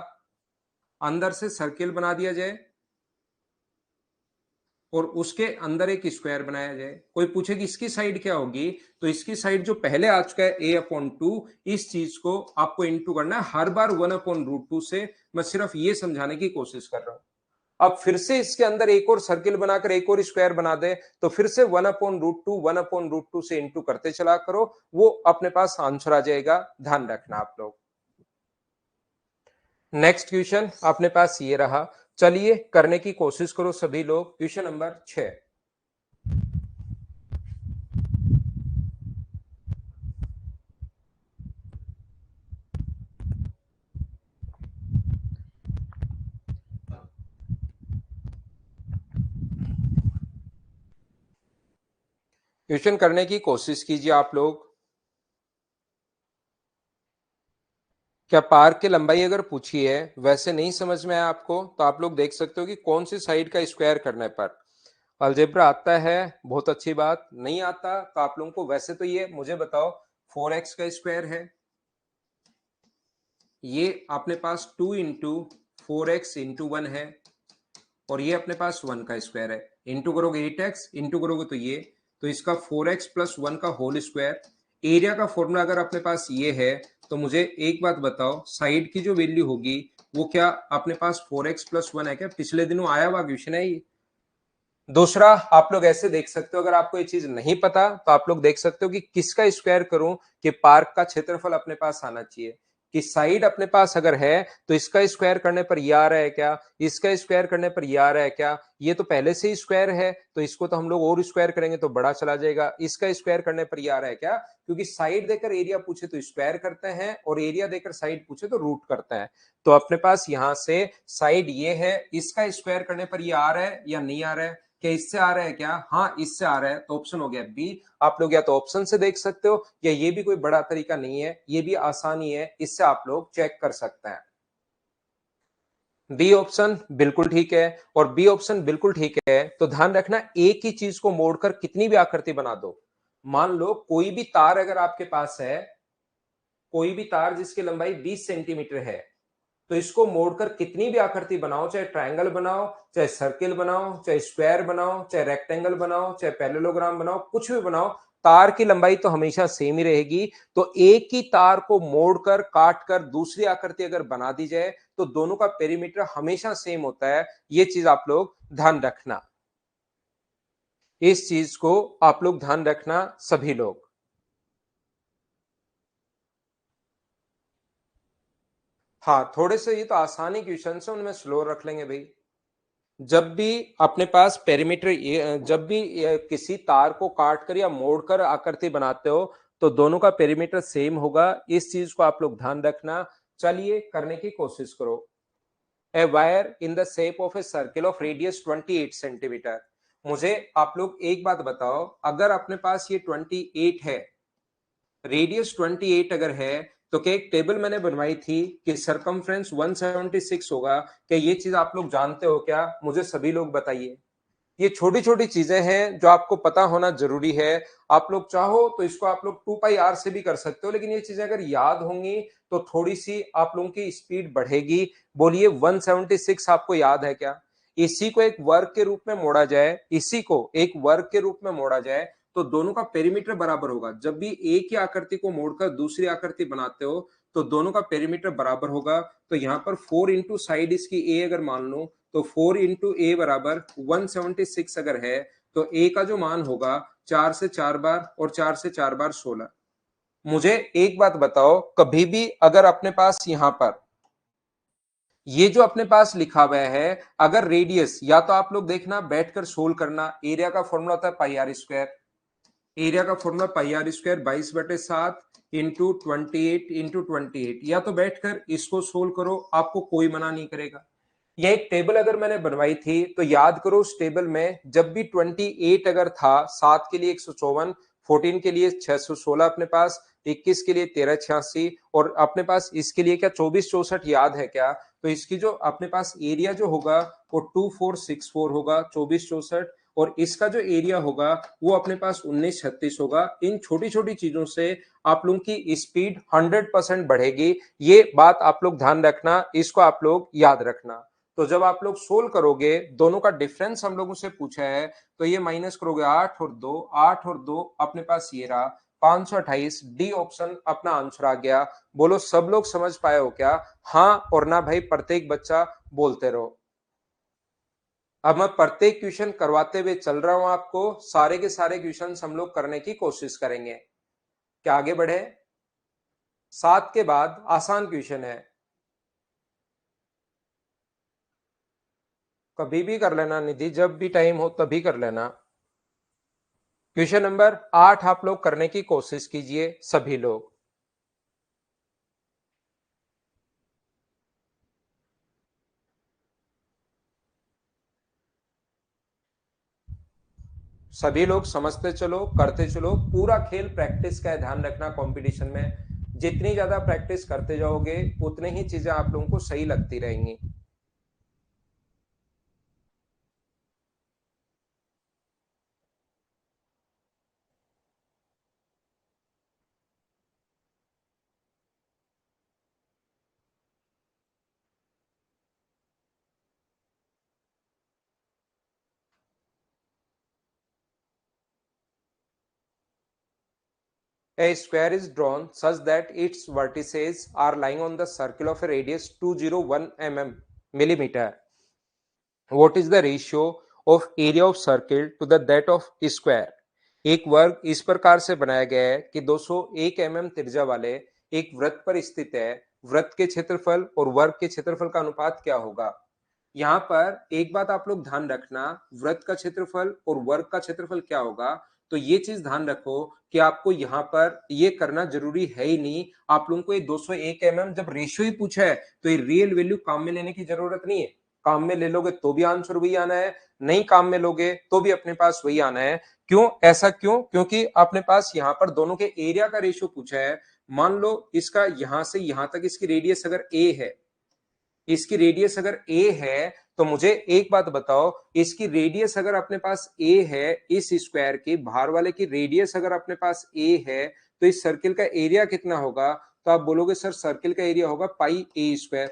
अंदर से सर्किल बना दिया जाए और उसके अंदर एक स्क्वायर बनाया जाए। कोई पूछे कि इसकी साइड क्या होगी, तो इसकी साइड जो पहले आ चुका है a/2, इस चीज को आपको इंटू करना है हर बार 1/√2 से। मैं सिर्फ ये समझाने की कोशिश कर रहा हूं। अब फिर से इसके अंदर एक और सर्किल बनाकर एक और स्क्वायर बना दे तो फिर से 1/√2 से इंटू करते चला करो, वो अपने पास आंसर आ जाएगा। ध्यान रखना आप लोग। नेक्स्ट क्वेश्चन अपने पास ये रहा, चलिए करने की कोशिश करो सभी लोग। Question number 6। क्वेश्चन करने की कोशिश कीजिए आप लोग। क्या पार्क की लंबाई अगर पूछी है, वैसे नहीं समझ में आया आपको, तो आप लोग देख सकते हो कि कौन सी साइड का स्क्वायर करने पर। अलजेब्रा आता है, बहुत अच्छी बात। नहीं आता तो आप लोगों को वैसे तो ये मुझे बताओ 4x का स्क्वायर है, ये अपने पास 2 इंटू 4x/1 है, और ये अपने पास 1 का स्क्वायर है। इंटू करोगे 8x, इंटू करोगे तो ये, तो इसका 4x+1 का होल स्क्वायर। एरिया का फॉर्मूला अगर अपने पास ये है तो मुझे एक बात बताओ, साइड की जो वैल्यू होगी वो क्या अपने पास 4x+1 है क्या? पिछले दिनों आया हुआ क्वेश्चन है ये। दूसरा, आप लोग ऐसे देख सकते हो, अगर आपको ये चीज नहीं पता तो आप लोग देख सकते हो कि किसका स्क्वायर करूं कि पार्क का क्षेत्रफल अपने पास आना चाहिए। कि साइड अपने पास अगर है तो इसका स्क्वायर करने पर ये आ रहा है क्या, इसका स्क्वायर करने पर ये आ रहा है क्या? ये तो पहले से ही स्क्वायर है तो इसको तो हम लोग और स्क्वायर करेंगे तो बड़ा चला जाएगा। इसका स्क्वायर करने पर ये आ रहा है क्या? क्योंकि साइड देकर एरिया पूछे तो स्क्वायर करते हैं और एरिया देकर साइड पूछे तो रूट करते हैं। तो अपने पास यहां से साइड ये है, इसका स्क्वायर करने पर ये आ रहा है या नहीं आ रहा है? क्या इससे आ रहा है क्या? हाँ, इससे आ रहा है, तो ऑप्शन हो गया बी। आप लोग या तो ऑप्शन से देख सकते हो, या ये भी कोई बड़ा तरीका नहीं है, ये भी आसानी है, इससे आप लोग चेक कर सकते हैं। बी ऑप्शन बिल्कुल ठीक है, और बी ऑप्शन बिल्कुल ठीक है तो ध्यान रखना, एक ही चीज को मोड़कर कितनी भी आकृति बना दो। मान लो कोई भी तार अगर आपके पास है, कोई भी तार जिसकी लंबाई 20 सेंटीमीटर है, तो इसको मोड़कर कितनी भी आकृति बनाओ, चाहे ट्रायंगल बनाओ, चाहे सर्किल बनाओ, चाहे स्क्वायर बनाओ, चाहे रेक्टेंगल बनाओ, चाहे पैरेललोग्राम बनाओ, कुछ भी बनाओ, तार की लंबाई तो हमेशा सेम ही रहेगी। तो एक ही तार को मोड़कर काट कर दूसरी आकृति अगर बना दी जाए तो दोनों का पेरीमीटर हमेशा सेम होता है। ये चीज आप लोग ध्यान रखना, इस चीज को आप लोग ध्यान रखना सभी लोग। हाँ, थोड़े से ये तो आसानी क्वेश्चन है, उनमें स्लो रख लेंगे भाई। जब भी अपने पास पेरीमीटर, जब भी किसी तार को काट कर या मोड़कर आकृति बनाते हो तो दोनों का पेरीमीटर सेम होगा। इस चीज को आप लोग ध्यान रखना। चलिए करने की कोशिश करो। A wire in the shape of a circle of radius 28 centimetre. मुझे आप लोग एक बात बताओ, अगर अपने पास ये 28 है, रेडियस 28 अगर है, तो क्या एक टेबल मैंने बनवाई थी कि सरकमफ्रेंस 176 होगा? क्या ये चीज आप लोग जानते हो क्या? मुझे सभी लोग बताइए। ये छोटी छोटी चीजें हैं जो आपको पता होना जरूरी है। आप लोग चाहो तो इसको आप लोग 2πr से भी कर सकते हो, लेकिन ये चीजें अगर याद होंगी तो थोड़ी सी आप लोगों की स्पीड बढ़ेगी। बोलिए 176 आपको याद है क्या? इसी को एक वर्ग के रूप में मोड़ा जाए, इसी को एक वर्ग के रूप में मोड़ा जाए तो दोनों का पेरीमीटर बराबर होगा। जब भी एक ही आकृति को मोड़कर दूसरी आकृति बनाते हो तो दोनों का पेरीमीटर बराबर होगा। तो यहाँ पर 4 इंटू साइड इसकी ए अगर मान लो तो 4 इंटू ए बराबर 176 अगर है तो ए का जो मान होगा 4 से 4 बार और 4 से 4 बार 16। मुझे एक बात बताओ, कभी भी अगर अपने पास यहां पर ये जो अपने पास लिखा हुआ है, अगर रेडियस, या तो आप लोग देखना बैठकर सोल्व करना, एरिया का फॉर्मूला होता है पाई आर स्क्वायर। एरिया का formula pi r square 22/7 into 28 into 28, या तो बैठकर इसको सोल्व करो, आपको कोई मना नहीं करेगा। ये एक टेबल अगर मैंने बनवाई थी तो याद करो उस टेबल में जब भी 28 अगर था, 7 के लिए 154, 14 के लिए 616 अपने पास, 21 के लिए 1386 और अपने पास इसके लिए क्या 2464 याद है क्या? तो इसकी जो अपने पास एरिया जो होगा वो 2464 होगा, 2464, और इसका जो एरिया होगा वो अपने पास 1936 होगा। इन छोटी छोटी चीजों से आप लोगों की स्पीड 100% बढ़ेगी। ये बात आप लोग ध्यान रखना, इसको आप लोग याद रखना। तो जब आप लोग सोल्व करोगे, दोनों का डिफरेंस हम लोगों से पूछा है, तो ये माइनस करोगे 8 और 2, 8 और 2 अपने पास ये रहा 528। डी ऑप्शन अपना आंसर आ गया। बोलो सब लोग समझ पाए हो क्या? हाँ और ना भाई प्रत्येक बच्चा बोलते रहो। अब मैं प्रत्येक क्वेश्चन करवाते हुए चल रहा हूं आपको, सारे के सारे क्वेश्चन हम लोग करने की कोशिश करेंगे। क्या आगे बढ़े? 7 के बाद आसान क्वेश्चन है, कभी भी कर लेना निधि, जब भी टाइम हो तभी कर लेना। क्वेश्चन नंबर 8 आप लोग करने की कोशिश कीजिए सभी लोग। सभी लोग समझते चलो, करते चलो, पूरा खेल प्रैक्टिस का है, ध्यान रखना। कंपटीशन में जितनी ज्यादा प्रैक्टिस करते जाओगे उतनी ही चीजें आप लोगों को सही लगती रहेंगी। A square is drawn such that its vertices are lying on the circle of a radius 201 millimeter. What is the ratio of area of circle to the that of square? एक वर्ग इस प्रकार से बनाया गया है कि 201 त्रिज्या वाले एक वृत्त पर स्थित है। वृत्त के क्षेत्रफल और वर्ग के क्षेत्रफल का अनुपात क्या होगा? यहाँ पर एक बात आप लोग ध्यान रखना, वृत्त का क्षेत्रफल और वर्ग का क्षेत्रफल क्या होगा, तो ये चीज ध्यान रखो कि आपको यहाँ पर ये करना जरूरी है ही नहीं। आप लोगों को ये 201 जब रेशियो ही पूछा है तो ये रियल वैल्यू काम में लेने की जरूरत नहीं है। काम में ले लोगे तो भी आंसर वही आना है, नहीं काम में लोगे तो भी अपने पास वही आना है। क्यों ऐसा? क्योंकि अपने पास यहाँ पर दोनों के एरिया का रेशियो पूछा है। मान लो इसका यहां से यहां तक इसकी रेडियस अगर ए है, इसकी रेडियस अगर ए है, तो मुझे एक बात बताओ, इसकी रेडियस अगर अपने पास ए है, इस स्क्वायर की बाहर वाले की रेडियस अगर अपने पास ए है, तो इस सर्किल का एरिया कितना होगा? तो आप बोलोगे सर सर्किल का एरिया होगा पाई ए स्क्वायर।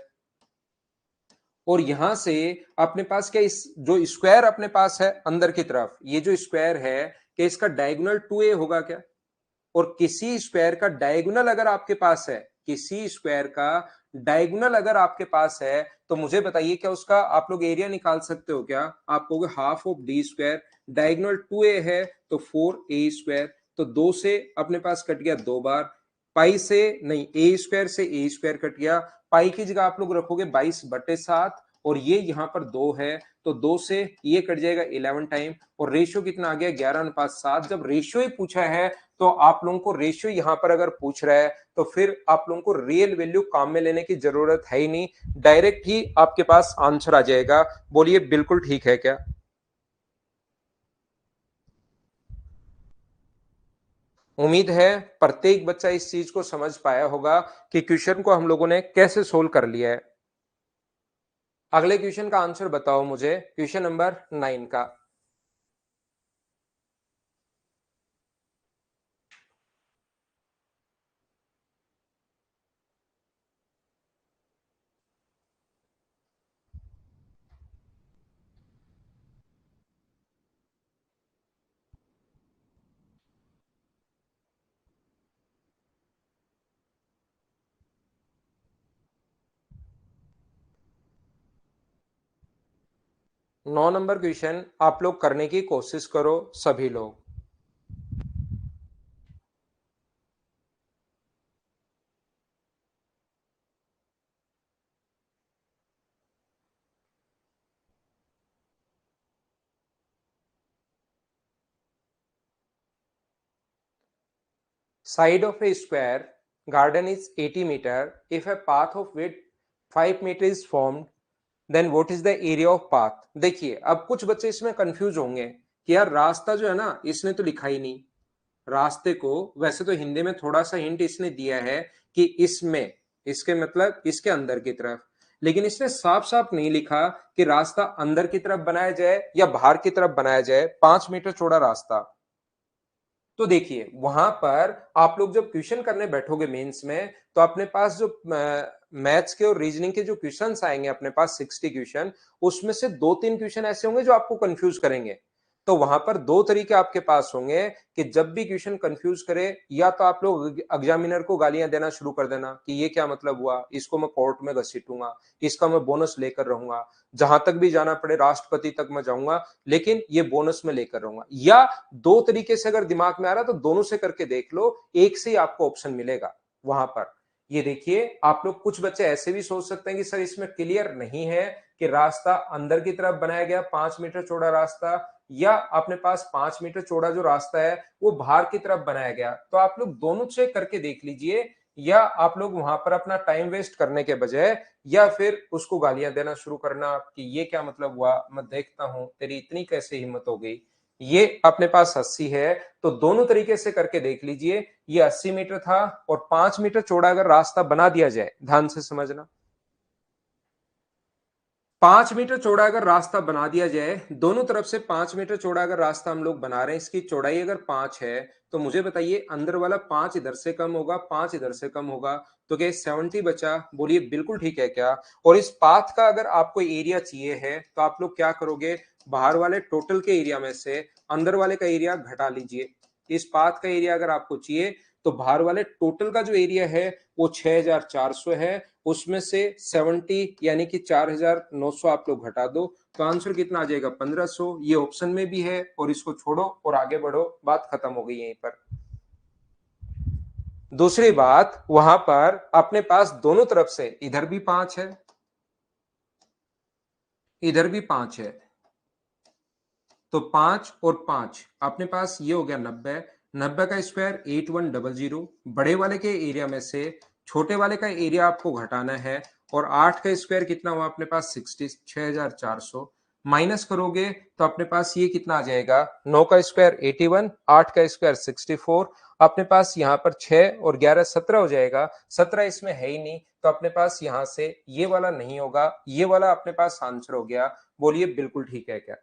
और यहां से अपने पास क्या, इस जो स्क्वायर अपने पास है अंदर की तरफ, ये जो स्क्वायर है, क्या इसका डायगोनल 2a होगा क्या? और किसी स्क्वायर का डायगोनल अगर आपके पास है, किसी स्क्वायर का डायगोनल अगर आपके पास है, तो मुझे बताइए क्या उसका आप लोग एरिया निकाल सकते हो क्या? आप कहोगे half of D square, diagonal 2a है तो 4a स्क्वायर, तो 2 से अपने पास कट गया 2 बार, पाई से नहीं, ए स्क्वायर से ए स्क्वायर कट गया, पाई की जगह आप लोग रखोगे 22/7 और ये यहाँ पर 2 है, तो 2 से ये कट जाएगा 11 टाइम, और रेशियो कितना आ गया 11:7। जब रेशियो ही पूछा है तो आप लोगों को रेशियो यहां पर अगर पूछ रहा है तो फिर आप लोगों को रियल वैल्यू काम में लेने की जरूरत है ही नहीं, डायरेक्ट ही आपके पास आंसर आ जाएगा। बोलिए बिल्कुल ठीक है क्या? उम्मीद है प्रत्येक बच्चा इस चीज को समझ पाया होगा कि क्वेश्चन को हम लोगों ने कैसे सोल्व कर लिया है। अगले क्वेश्चन का आंसर बताओ मुझे, क्वेश्चन नंबर 9 का। 9 नंबर क्वेश्चन आप लोग करने की कोशिश करो सभी लोग। Side of a square garden is 80 meter. If a path of width 5 meter is formed, then what is the area of path? देखिए अब कुछ बच्चे इसमें कंफ्यूज होंगे कि यार रास्ता जो है ना इसने तो लिखा ही नहीं। रास्ते को वैसे तो हिंदी में थोड़ा सा हिंट इसने दिया है कि इसमें, इसके मतलब इसके अंदर की तरफ, लेकिन इसने साफ साफ नहीं लिखा कि रास्ता अंदर की तरफ बनाया जाए या बाहर की तरफ बनाया जाए। 5 मीटर चौड़ा रास्ता। तो देखिए वहां पर आप लोग जब क्वेश्चन करने बैठोगे मेंस में, तो अपने पास जो मैथ्स के और रीजनिंग के जो क्वेश्चंस आएंगे अपने पास 60 क्वेश्चन, उसमें से 2-3 क्वेश्चन ऐसे होंगे जो आपको कंफ्यूज करेंगे। तो वहां पर दो तरीके आपके पास होंगे कि जब भी क्वेश्चन कंफ्यूज करे, या तो आप लोग एग्जामिनर को गालियां देना शुरू कर देना कि ये क्या मतलब हुआ, इसको मैं कोर्ट में घसीटूंगा, इसका मैं बोनस लेकर रहूंगा, जहां तक भी जाना पड़े राष्ट्रपति तक मैं जाऊंगा, लेकिन ये बोनस में लेकर रहूंगा। या दो तरीके से अगर दिमाग में आ रहा है तो दोनों से करके देख लो, एक से ही आपको ऑप्शन मिलेगा वहां पर। ये देखिए आप लोग कुछ बच्चे ऐसे भी सोच सकते हैं कि सर इसमें क्लियर नहीं है कि रास्ता अंदर की तरफ बनाया गया 5 मीटर चौड़ा रास्ता, या अपने पास 5 मीटर चौड़ा जो रास्ता है वो बाहर की तरफ बनाया गया। तो आप लोग दोनों चेक करके देख लीजिए, या आप लोग वहां पर अपना टाइम वेस्ट करने के बजाय या फिर उसको गालियां देना शुरू करना कि ये क्या मतलब हुआ, मैं देखता हूं तेरी इतनी कैसे हिम्मत हो गई। ये अपने पास 80 है, तो दोनों तरीके से करके देख लीजिए। ये 80 मीटर था और 5 मीटर चौड़ा अगर रास्ता बना दिया जाए, ध्यान से समझना, 5 मीटर चौड़ा अगर रास्ता बना दिया जाए, दोनों तरफ से 5 मीटर चौड़ा अगर रास्ता हम लोग बना रहे हैं, इसकी चौड़ाई अगर 5 है, तो मुझे बताइए अंदर वाला 5 इधर से कम होगा, 5 इधर से कम होगा, तो क्या 70 बचा? बोलिए बिल्कुल ठीक है क्या? और इस पाथ का अगर आपको एरिया चाहिए है तो आप लोग क्या करोगे, बाहर वाले टोटल के एरिया में से अंदर वाले का एरिया घटा लीजिए। इस पाथ का एरिया अगर आपको चाहिए तो बाहर वाले टोटल का जो एरिया है वो 6400 है, उसमें से 70 यानी कि 4900 आप लोग घटा दो, तो आंसर कितना आ जाएगा? 1500। ये ऑप्शन में भी है, और इसको छोड़ो और आगे बढ़ो, बात खत्म हो गई यहीं पर। दूसरी बात, वहां पर अपने पास दोनों तरफ से इधर भी 5 है, इधर भी 5 है, तो 5 और 5 अपने पास ये हो गया 90। 90 का स्क्वायर 8100। बड़े वाले के एरिया में से छोटे वाले का एरिया आपको घटाना है, और 8 का स्क्वायर कितना हुआ अपने पास? 6400। माइनस करोगे तो अपने पास ये कितना आ जाएगा? 9 का स्क्वायर 81, 8 का स्क्वायर 64। अपने पास यहाँ पर 6 और 11 17 हो जाएगा। 17 इसमें है ही नहीं, तो अपने पास यहाँ से ये वाला नहीं होगा, ये वाला अपने पास आंसर हो गया। बोलिए बिल्कुल ठीक है क्या?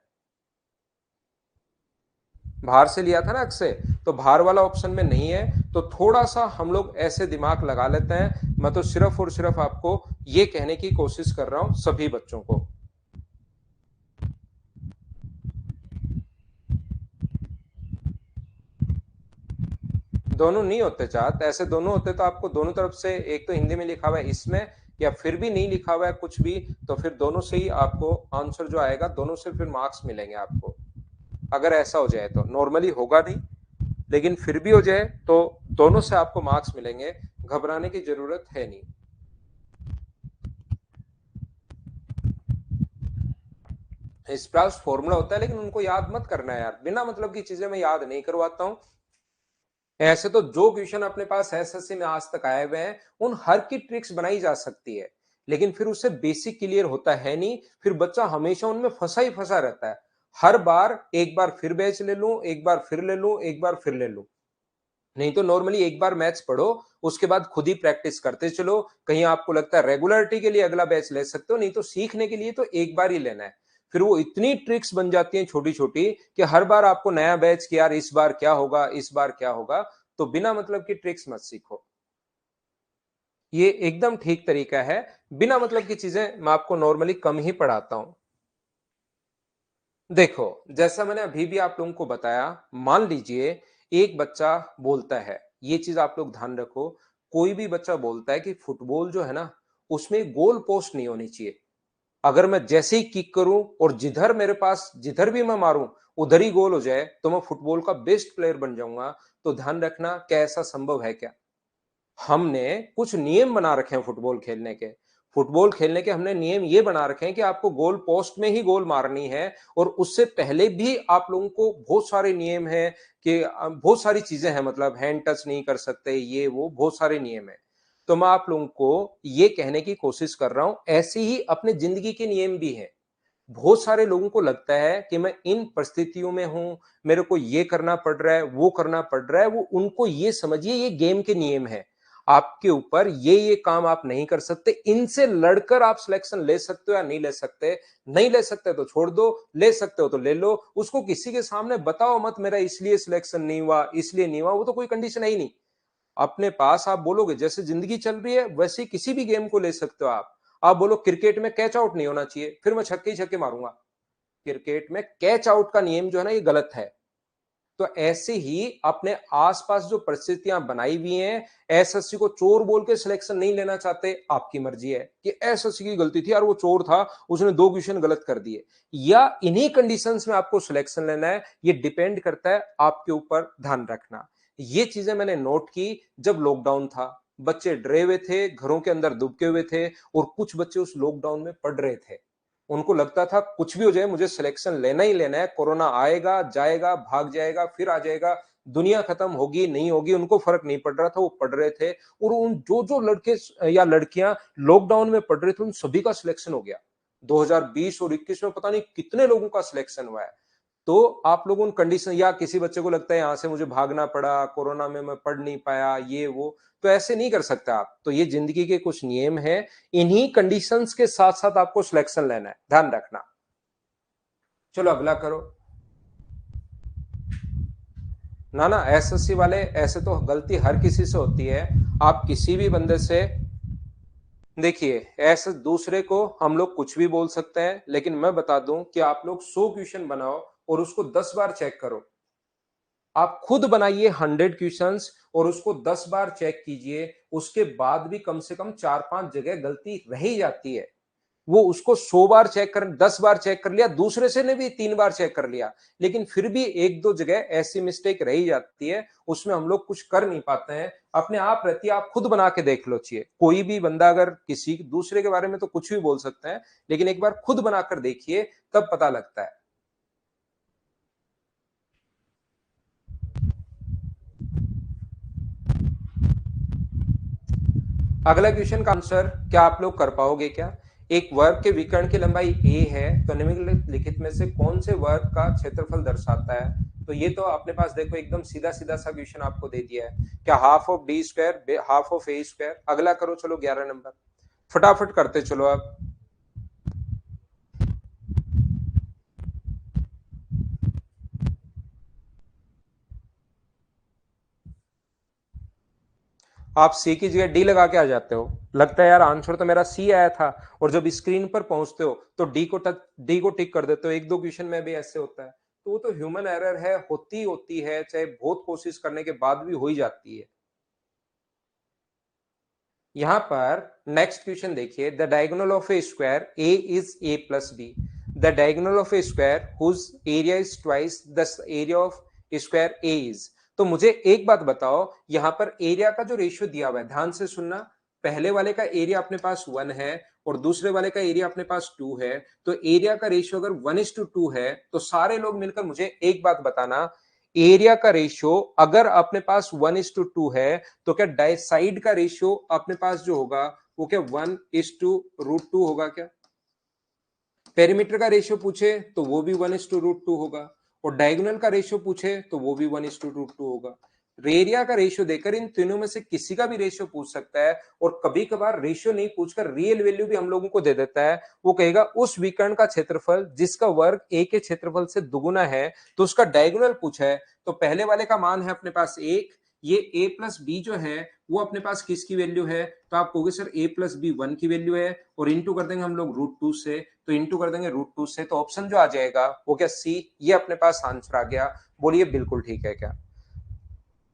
बाहर से लिया था ना अक्से, तो बाहर वाला ऑप्शन में नहीं है, तो थोड़ा सा हम लोग ऐसे दिमाग लगा लेते हैं। मैं तो सिर्फ और सिर्फ आपको ये कहने की कोशिश कर रहा हूं सभी बच्चों को। दोनों नहीं होते चाहत, ऐसे दोनों होते तो आपको दोनों तरफ से, एक तो हिंदी में लिखा हुआ है इसमें, या फिर भी नहीं लिखा हुआ है कुछ भी, तो फिर दोनों से ही आपको आंसर जो आएगा, दोनों से फिर मार्क्स मिलेंगे आपको। अगर ऐसा हो जाए तो, नॉर्मली होगा नहीं, लेकिन फिर भी हो जाए तो दोनों से आपको मार्क्स मिलेंगे, घबराने की जरूरत है नहीं। इस पास फॉर्मूला होता है, लेकिन उनको याद मत करना है यार, बिना मतलब की चीजें मैं याद नहीं करवाता हूं। ऐसे तो जो क्वेश्चन अपने पास एसएससी में आज तक आए हुए हैं, उन हर की ट्रिक्स बनाई जा सकती है, लेकिन फिर उससे बेसिक क्लियर होता है नहीं, फिर बच्चा हमेशा उनमें फंसा ही फंसा रहता है। हर बार एक बार फिर बैच ले लूं, एक बार फिर ले लूं, एक बार फिर ले लूं। नहीं तो नॉर्मली एक बार मैथ्स पढ़ो, उसके बाद खुद ही प्रैक्टिस करते चलो। कहीं आपको लगता है रेगुलरिटी के लिए अगला बैच ले सकते हो, नहीं तो सीखने के लिए तो एक बार ही लेना है। फिर वो इतनी ट्रिक्स बन जाती हैं छोटी छोटी कि हर बार आपको नया बैच कि यार इस बार क्या होगा, इस बार क्या होगा। तो बिना मतलब की ट्रिक्स मत सीखो, ये एकदम ठीक तरीका है। बिना मतलब की चीजें मैं आपको नॉर्मली कम ही पढ़ाता हूं। देखो जैसा मैंने अभी भी आप लोगों को बताया, मान लीजिए एक बच्चा बोलता है, ये चीज आप लोग ध्यान रखो, कोई भी बच्चा बोलता है कि फुटबॉल जो है ना उसमें गोल पोस्ट नहीं होनी चाहिए। अगर मैं जैसे ही किक करूं और जिधर भी मैं मारूं उधर ही गोल हो जाए तो मैं फुटबॉल का बेस्ट प्लेयर बन जाऊंगा। तो ध्यान रखना, क्या ऐसा संभव है क्या? हमने कुछ नियम बना रखे हैं फुटबॉल खेलने के। फुटबॉल खेलने के हमने नियम ये बना रखे हैं कि आपको गोल पोस्ट में ही गोल मारनी है, और उससे पहले भी आप लोगों को बहुत सारे नियम हैं कि बहुत सारी चीजें हैं, मतलब हैंड टच नहीं कर सकते, ये वो बहुत सारे नियम हैं। तो मैं आप लोगों को ये कहने की कोशिश कर रहा हूं, ऐसे ही अपने जिंदगी के नियम भी हैं। बहुत सारे लोगों को लगता है कि मैं इन परिस्थितियों में हूं, मेरे को ये करना पड़ रहा है, वो करना पड़ रहा है। वो उनको ये समझिए ये गेम के नियम है, आपके ऊपर ये काम आप नहीं कर सकते, इनसे लड़कर आप सिलेक्शन ले सकते हो या नहीं ले सकते। नहीं ले सकते तो छोड़ दो, ले सकते हो तो ले लो। उसको किसी के सामने बताओ मत मेरा इसलिए सिलेक्शन नहीं हुआ, इसलिए नहीं हुआ, वो तो कोई कंडीशन है ही नहीं। अपने पास आप बोलोगे जैसे जिंदगी चल रही है वैसे किसी भी गेम को ले सकते हो आप बोलो क्रिकेट में कैच आउट नहीं होना चाहिए, फिर मैं छक्के ही छक्के मारूंगा। क्रिकेट में कैच आउट का नियम जो है ना ये गलत है। तो ऐसे ही अपने आसपास जो परिस्थितियां बनाई हुई हैं, एसएससी को चोर बोल के सिलेक्शन नहीं लेना चाहते, आपकी मर्जी है कि एसएससी की गलती थी यार, वो चोर था, उसने 2 क्वेश्चन गलत कर दिए, या इन्हीं कंडीशंस में आपको सिलेक्शन लेना है, ये डिपेंड करता है आपके ऊपर। ध्यान रखना, ये चीजें मैंने नोट की जब लॉकडाउन था, बच्चे डरे हुए थे, घरों के अंदर दुबके हुए थे, और कुछ बच्चे उस लॉकडाउन में पढ़ रहे थे। उनको लगता था कुछ भी हो जाए मुझे सिलेक्शन लेना ही लेना है, कोरोना आएगा जाएगा भाग जाएगा फिर आ जाएगा, दुनिया खत्म होगी नहीं होगी उनको फर्क नहीं पड़ रहा था, वो पढ़ रहे थे। और उन जो जो लड़के या लड़कियां लॉकडाउन में पढ़ रहे थे उन सभी का सिलेक्शन हो गया। 2020 और 21 में पता नहीं कितने लोगों का सिलेक्शन हुआ है। तो आप लोग उन कंडीशन, या किसी बच्चे को लगता है यहां से मुझे भागना पड़ा, कोरोना में मैं पढ़ नहीं पाया, ये वो, तो ऐसे नहीं कर सकते आप। तो ये जिंदगी के कुछ नियम हैं, इन्हीं कंडीशंस के साथ साथ आपको सिलेक्शन लेना है, ध्यान रखना। चलो अगला करो। ना ना, एसएससी वाले ऐसे तो गलती हर किसी से होती है। आप किसी भी बंदे से देखिए, ऐसे दूसरे को हम लोग कुछ भी बोल सकते हैं, लेकिन मैं बता दूं कि आप लोग 100 क्वेश्चन बनाओ और उसको 10 बार चेक करो। आप खुद बनाइए 100 क्वेश्चंस और उसको 10 बार चेक कीजिए, उसके बाद भी कम से कम 4-5 जगह गलती रह ही जाती है। वो उसको 100 बार चेक कर 10 बार चेक कर लिया, दूसरे से ने भी 3 बार चेक कर लिया, लेकिन फिर भी 1-2 जगह ऐसी मिस्टेक रह ही जाती है, उसमें हम लोग कुछ कर नहीं पाते हैं। अपने आप रहती है, आप खुद बना के देख लो। चाहिए कोई भी बंदा अगर किसी दूसरे के बारे में तो कुछ भी बोल सकते हैं, लेकिन एक बार खुद बनाकर देखिए, तब पता लगता है। अगला क्वेश्चन का आंसर क्या आप लोग कर पाओगे क्या? एक वर्ग के विकर्ण की लंबाई a है, तो निम्नलिखित में से कौन से वर्ग का क्षेत्रफल दर्शाता है? तो ये तो अपने पास देखो एकदम सीधा सीधा सा क्वेश्चन आपको दे दिया है। क्या half of D square half of a square? अगला करो, चलो 11 नंबर, फटाफट करते चलो आप। आप सी की जगह डी लगा के आ जाते हो, लगता है यार आंसर तो मेरा सी आया था, और जब स्क्रीन पर पहुंचते हो तो डी को टिक कर देते हो। 1-2 क्वेश्चन में भी ऐसे होता है। तो वो तो ह्यूमन एरर है, होती है, चाहे बहुत कोशिश करने के बाद भी हो ही जाती है। यहां पर नेक्स्ट क्वेश्चन देखिए, the diagonal of a square A is a plus b. The diagonal of a square whose area is twice the area of square A is. तो मुझे एक बात बताओ, यहां पर एरिया का जो रेशियो दिया हुआ है, ध्यान से सुनना। पहले वाले का एरिया अपने पास 1 है और दूसरे वाले का एरिया अपने पास 2 है। तो एरिया का रेशियो अगर 1:2 है, तो सारे लोग मिलकर मुझे एक बात बताना, एरिया का रेशियो अगर अपने पास 1:2 है, तो क्या साइड का रेशियो अपने पास जो होगा वो क्या 1:√2 होगा क्या? पेरीमीटर का रेशियो पूछे तो वो भी 1:√2 होगा, और डायगोनल का रेशियो पूछे तो वो भी 1:√2 होगा। एरिया का रेशियो देकर इन तीनों में से किसी का भी रेशियो पूछ सकता है, और कभी कभार रेशियो नहीं पूछकर रियल वैल्यू भी हम लोगों को दे देता है। वो कहेगा उस विकर्ण का क्षेत्रफल जिसका वर्ग ए के क्षेत्रफल से दुगुना है, तो उसका डायगोनल पूछा है। तो पहले वाले का मान है अपने पास 1, ये a प्लस बी जो है वो अपने पास किसकी वैल्यू है? तो आप कहोगे सर a प्लस बी 1 की वैल्यू है, और इंटू कर देंगे हम लोग √2 से, तो इंटू कर देंगे √2 से, तो ऑप्शन जो आ जाएगा वो क्या सी, ये अपने पास आंसर आ गया। बोलिए बिल्कुल ठीक है क्या?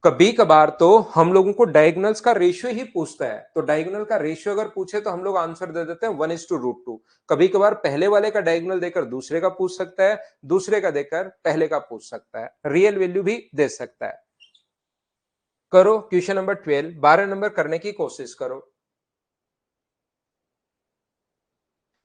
कभी कभार तो हम लोगों को डायगोनल्स का रेशियो ही पूछता है, तो डायगोनल का रेशियो अगर पूछे तो हम लोग आंसर दे देते हैं 1:√2। कभी कभार पहले वाले का डायगोनल देकर दूसरे का पूछ सकता है, दूसरे का देकर पहले का पूछ सकता है, रियल वैल्यू भी दे सकता है। करो क्वेश्चन नंबर 12, 12 नंबर करने की कोशिश करो।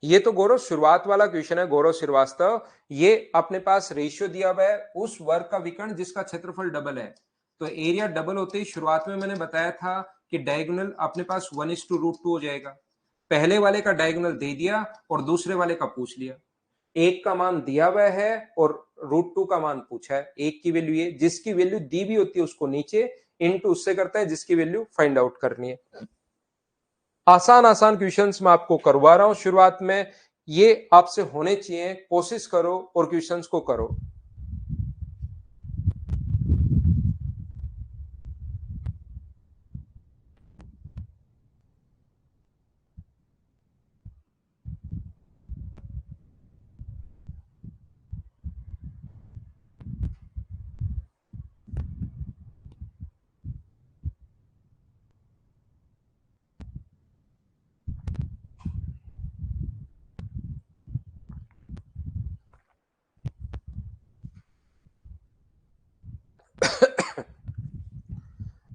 ये तो गौरव शुरुआत वाला क्वेश्चन है गौरव श्रीवास्तव। ये अपने पास रेशियो दिया हुआ है उस वर्ग का विकर्ण जिसका क्षेत्रफल डबल है। तो एरिया डबल होते ही शुरुआत में मैंने बताया था कि डायगोनल अपने पास 1:√2 हो जाएगा। पहले वाले का डायगोनल दे दिया और दूसरे वाले का पूछ लिया। एक का मान दिया हुआ है और √2 का मान पूछा है। एक की वैल्यू ये, जिसकी वैल्यू दी भी होती है उसको नीचे इनटू उससे करता है जिसकी वैल्यू फाइंड आउट करनी है। आसान आसान क्वेश्चंस मैं आपको करवा रहा हूं शुरुआत में, ये आपसे होने चाहिए, कोशिश करो और क्वेश्चंस को करो।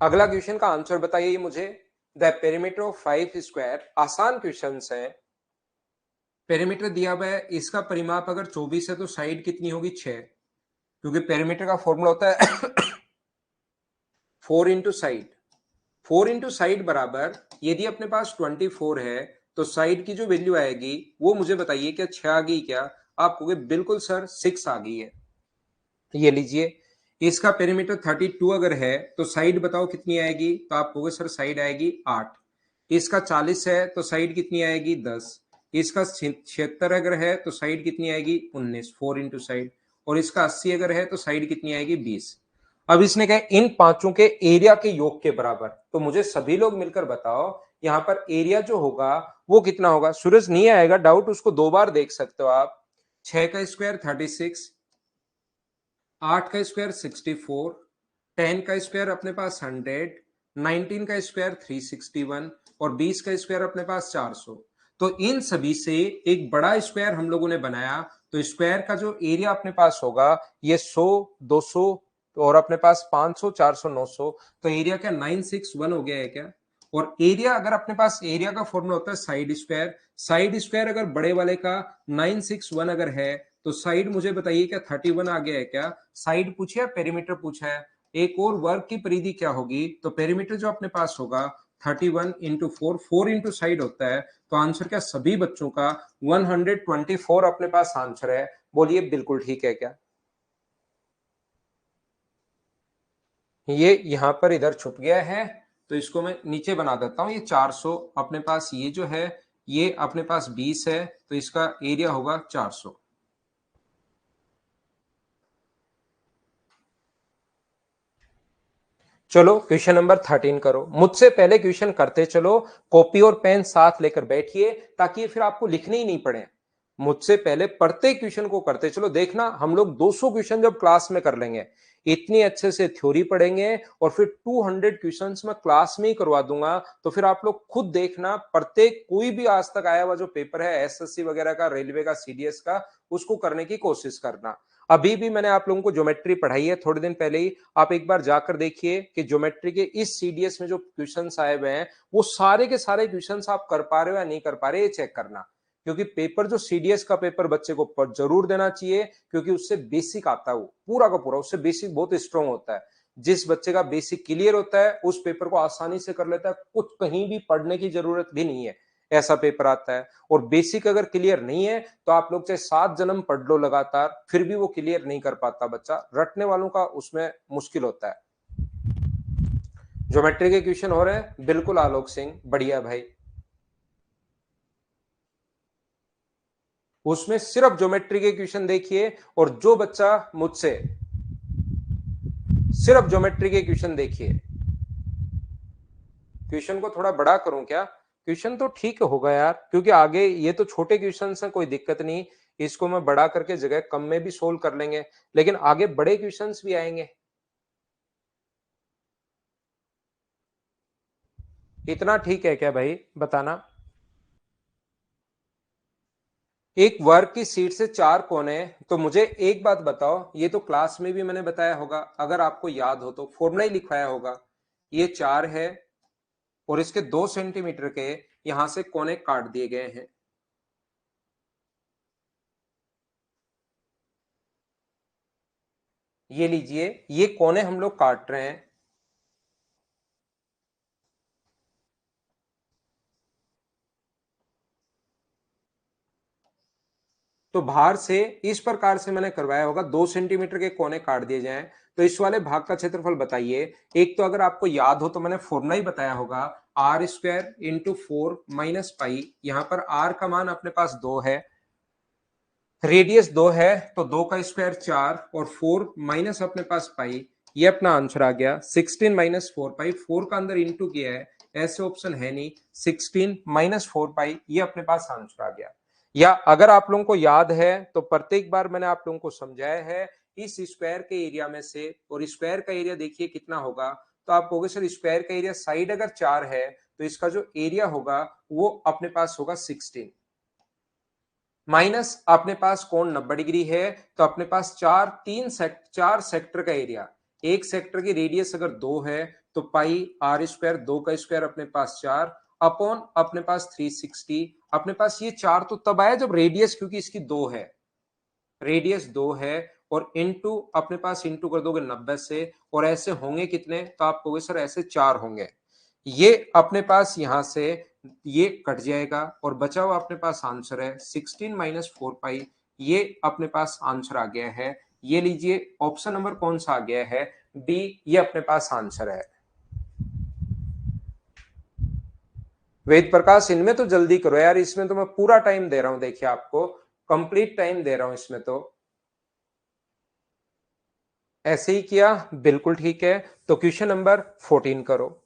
अगला क्वेश्चन का आंसर बताइए मुझे। द पेरीमीटर ऑफ 5 स्क्वायर, आसान क्वेश्चन है। पेरीमीटर दिया हुआ है, इसका परिमाप अगर 24 है तो साइड कितनी होगी 6, क्योंकि पेरीमीटर का फॉर्मूला होता है 4 इंटू साइड। 4 इंटू साइड बराबर, यदि अपने पास 24 है तो साइड की जो वैल्यू आएगी वो मुझे बताइए, क्या 6 आ गई क्या? आप कहोगे बिल्कुल सर 6 आ गई है। ये लीजिए, इसका पेरीमीटर 32 अगर है तो साइड बताओ कितनी आएगी, तो आप कहोगे सर साइड आएगी 8। इसका 40 है तो साइड कितनी आएगी 10। इसका 76 अगर है तो साइड कितनी आएगी 19, 4 इंटू साइड। और इसका 80 अगर है तो साइड कितनी आएगी 20। अब इसने कहा इन पांचों के एरिया के योग के बराबर, तो मुझे सभी लोग मिलकर बताओ यहां पर एरिया जो होगा वो कितना होगा। सूरज नहीं आएगा डाउट, उसको दो बार देख सकते हो आप। 6 का स्क्वायर 36, 8 का स्क्वायर 64, 10 का स्क्वायर अपने पास 100, 19 का स्क्वायर 361 और 20 का स्क्वायर अपने पास 400। तो इन सभी से एक बड़ा स्क्वायर हम लोगों ने बनाया, तो स्क्वायर का जो एरिया अपने पास होगा ये 100, 200 और अपने पास 500, 400, 900। तो एरिया क्या 961 हो गया है क्या? और एरिया अगर अपने पास, एरिया का फॉर्मूला होता है साइड स्क्वायर। साइड स्क्वायर अगर बड़े वाले का 961 अगर है तो साइड मुझे बताइए क्या 31 आ गया है क्या? साइड पूछे या पेरीमीटर पूछा है? एक और वर्ग की परिधि क्या होगी, तो पेरीमीटर जो अपने पास होगा 31 इंटू 4, 4 इंटू साइड होता है। तो आंसर क्या सभी बच्चों का 124 अपने पास आंसर है। बोलिए बिल्कुल ठीक है क्या? ये यहां पर इधर छुप गया है तो इसको मैं नीचे बना देता हूं। ये 400 अपने पास, ये जो है ये अपने पास 20 है तो इसका एरिया होगा 400। चलो क्वेश्चन नंबर 13 करो, मुझसे पहले क्वेश्चन करते चलो। कॉपी और पेन साथ लेकर बैठिए ताकि फिर आपको लिखने ही नहीं पड़े। मुझसे पहले प्रत्येक क्वेश्चन को करते चलो। देखना हम लोग 200 क्वेश्चन जब क्लास में कर लेंगे, इतनी अच्छे से थ्योरी पढ़ेंगे और फिर 200 क्वेश्चंस मैं क्लास में ही करवा दूंगा। तो फिर आप लोग खुद देखना, प्रत्येक कोई भी आज तक आया हुआ जो पेपर है एसएससी वगैरह का, रेलवे का, सीडीएस का, उसको करने की कोशिश करना। अभी भी मैंने आप लोगों को ज्योमेट्री पढ़ाई है थोड़े दिन पहले ही, आप एक बार जाकर देखिए कि ज्योमेट्री के इस सीडीएस में जो क्वेश्चंस आए हुए हैं वो सारे के सारे क्वेश्चंस आप कर पा रहे हो या नहीं कर पा रहे, ये चेक करना। क्योंकि पेपर जो सीडीएस का पेपर बच्चे को जरूर देना चाहिए, क्योंकि उससे बेसिक आता है, वो पूरा का पूरा उससे बेसिक बहुत स्ट्रांग होता है। जिस बच्चे का बेसिक क्लियर होता है उस पेपर को आसानी से कर लेता है, कुछ कहीं भी पढ़ने की जरूरत भी नहीं है, ऐसा पेपर आता है। और बेसिक अगर क्लियर नहीं है तो आप लोग चाहे 7 जन्म पढ़ लो लगातार, फिर भी वो क्लियर नहीं कर पाता बच्चा। रटने वालों का उसमें मुश्किल होता है। ज्योमेट्री के क्वेश्चन हो रहे हैं बिल्कुल आलोक सिंह, बढ़िया भाई। उसमें सिर्फ ज्योमेट्री के क्वेश्चन देखिए, और जो बच्चा मुझसे सिर्फ ज्योमेट्री के क्वेश्चन देखिए। क्वेश्चन को थोड़ा बड़ा करूं क्या? क्वेश्चन तो ठीक होगा यार, क्योंकि आगे ये तो छोटे क्वेश्चन हैं, कोई दिक्कत नहीं। इसको मैं बड़ा करके जगह कम में भी सोल्व कर लेंगे, लेकिन आगे बड़े क्वेश्चंस भी आएंगे। इतना ठीक है क्या भाई, बताना। एक वर्ग की शीट से 4 कोने, तो मुझे एक बात बताओ, ये तो क्लास में भी मैंने बताया होगा, अगर आपको याद हो तो फॉर्मूला ही लिखवाया होगा। ये 4 है और इसके 2 सेंटीमीटर के यहां से कोने काट दिए गए हैं। ये लीजिए, ये कोने हम लोग काट रहे हैं। तो बाहर से इस प्रकार से मैंने करवाया होगा, 2 सेंटीमीटर के कोने काट दिए जाएं। तो इस वाले भाग का क्षेत्रफल बताइए। एक तो अगर आपको याद हो तो मैंने फॉर्मूला ही बताया होगा, आर स्क्वायर इंटू 4 - पाई। यहां पर आर का मान अपने पास 2 है, रेडियस 2 है, तो 2 का स्क्वायर 4 और 4 माइनस अपने पास पाई। ये अपना आंसर आ गया 16 - 4 पाई। 4 का अंदर इंटू किया है, ऐसे ऑप्शन है नहीं। 16 - 4 पाई, ये अपने पास आंसर आ गया। या अगर आप लोगों को याद है तो प्रत्येक बार मैंने आप लोगों को समझाया है, इस स्क्वायर के एरिया में से, और स्क्वायर का एरिया देखिए कितना होगा। तो आप कहोगे सर स्क्वायर का एरिया साइड अगर 4 है तो इसका जो एरिया होगा वो अपने पास होगा 16, माइनस अपने पास कोण 90 डिग्री है। तो अपने पास 4 सेक्टर का एरिया, एक सेक्टर की रेडियस अगर 2 है तो पाई आर स्क्वायर, 2 का स्क्वायर अपने पास 4 अपॉन अपने पास 360। अपने पास ये 4 तो तब आया जब रेडियस, क्योंकि इसकी 2 है, रेडियस 2 है, और इंटू अपने पास इंटू कर दोगे 90 से, और ऐसे होंगे कितने, तो आप कहोगे सर ऐसे 4 होंगे। ये अपने पास यहां से ये कट जाएगा और बचा हुआ अपने पास आंसर है 16 - 4 पाई। ये अपने पास आंसर आ गया है। ये लीजिए ऑप्शन नंबर कौन सा आ गया है, डी, ये अपने पास आंसर है। वेद प्रकाश, इनमें तो जल्दी करो यार, इसमें तो मैं पूरा टाइम दे रहा हूं, देखिए आपको कंप्लीट टाइम दे रहा हूं इसमें तो। ऐसे ही किया, बिल्कुल ठीक है। तो क्वेश्चन नंबर 14 करो।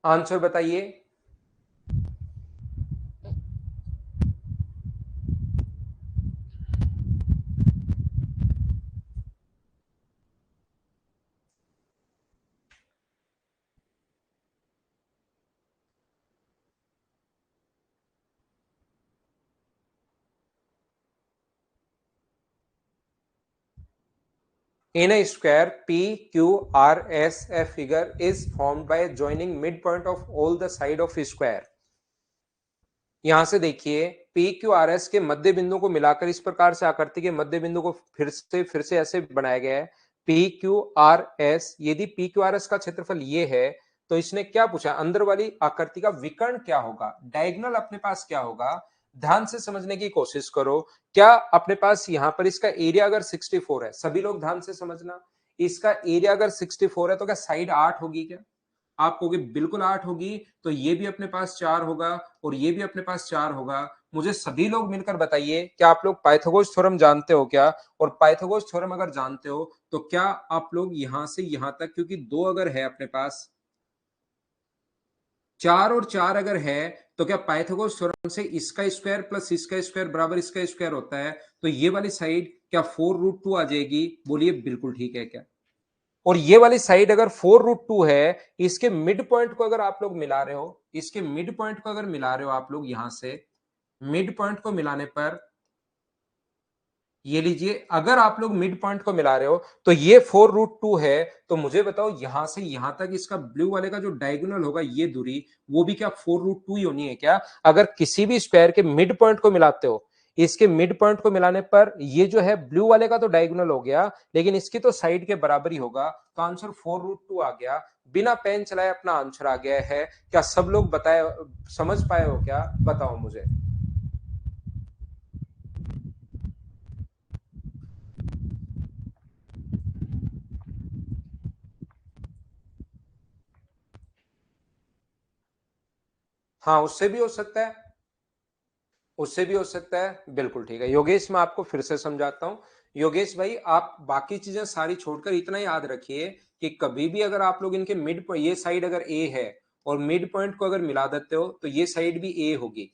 आंसर बताइए। In a square PQRS, a figure is formed by joining midpoint of all the side of a square। यहां से देखिए, पी क्यू आर एस के मध्य बिंदु को मिलाकर इस प्रकार से आकृति के मध्य बिंदु को फिर से ऐसे बनाया गया है। पी क्यू आर एस, यदि पी क्यू आर एस का क्षेत्रफल ये है, तो इसने क्या पूछा, अंदर वाली आकृति का विकर्ण क्या होगा, डायगोनल अपने पास क्या होगा। ध्यान से समझने की कोशिश करो। क्या अपने पास यहां पर इसका एरिया अगर 64 है, सभी लोग ध्यान से समझना, इसका एरिया अगर 64 है तो क्या साइड 8 होगी क्या? आप कहोगे बिल्कुल 8 होगी। तो ये भी अपने पास 4 होगा और ये भी अपने पास 4 होगा। मुझे सभी लोग मिलकर बताइए, क्या आप लोग पाइथागोरस थ्योरम जानते हो क्या? और पाइथागोरस थ्योरम अगर जानते हो तो क्या आप लोग यहां से यहां तक, क्योंकि 2 अगर है अपने पास, 4 और 4 अगर है, तो क्या पाइथागोरस थ्योरम से इसका स्क्वायर प्लस इसका स्क्वायर बराबर इसका स्क्वायर होता है? तो ये वाली साइड क्या 4√2 आ जाएगी? बोलिए बिल्कुल ठीक है क्या? और ये वाली साइड अगर 4√2 है, इसके मिड पॉइंट को अगर आप लोग मिला रहे हो, इसके मिड पॉइंट को अगर मिला रहे हो आप लोग यहां से, मिड पॉइंट को मिलाने पर, ये लीजिए अगर आप लोग मिड पॉइंट को मिला रहे हो तो ये 4√2 है। तो मुझे बताओ यहां से यहां तक इसका ब्लू वाले का जो डायगोनल होगा, ये दूरी, वो भी क्या 4√2 ही होनी है क्या? अगर किसी भी स्क्वायर के मिड पॉइंट को मिलाते हो, इसके मिड पॉइंट को मिलाने पर ये जो है ब्लू वाले का तो डायगोनल हो गया, लेकिन इसकी तो साइड के बराबर ही होगा। तो आंसर 4√2 आ गया। बिना पेन चलाए अपना आंसर आ गया है। क्या सब लोग बताए, समझ पाए हो क्या? बताओ मुझे। हाँ, उससे भी हो सकता है। उससे भी हो सकता है, बिल्कुल ठीक है। योगेश, मैं आपको फिर से समझाता हूँ। योगेश भाई, आप बाकी चीजें सारी छोड़कर इतना याद रखिए कि कभी भी अगर आप लोग इनके मिड, ये साइड अगर ए है और मिड पॉइंट को अगर मिला देते हो तो ये साइड भी ए होगी।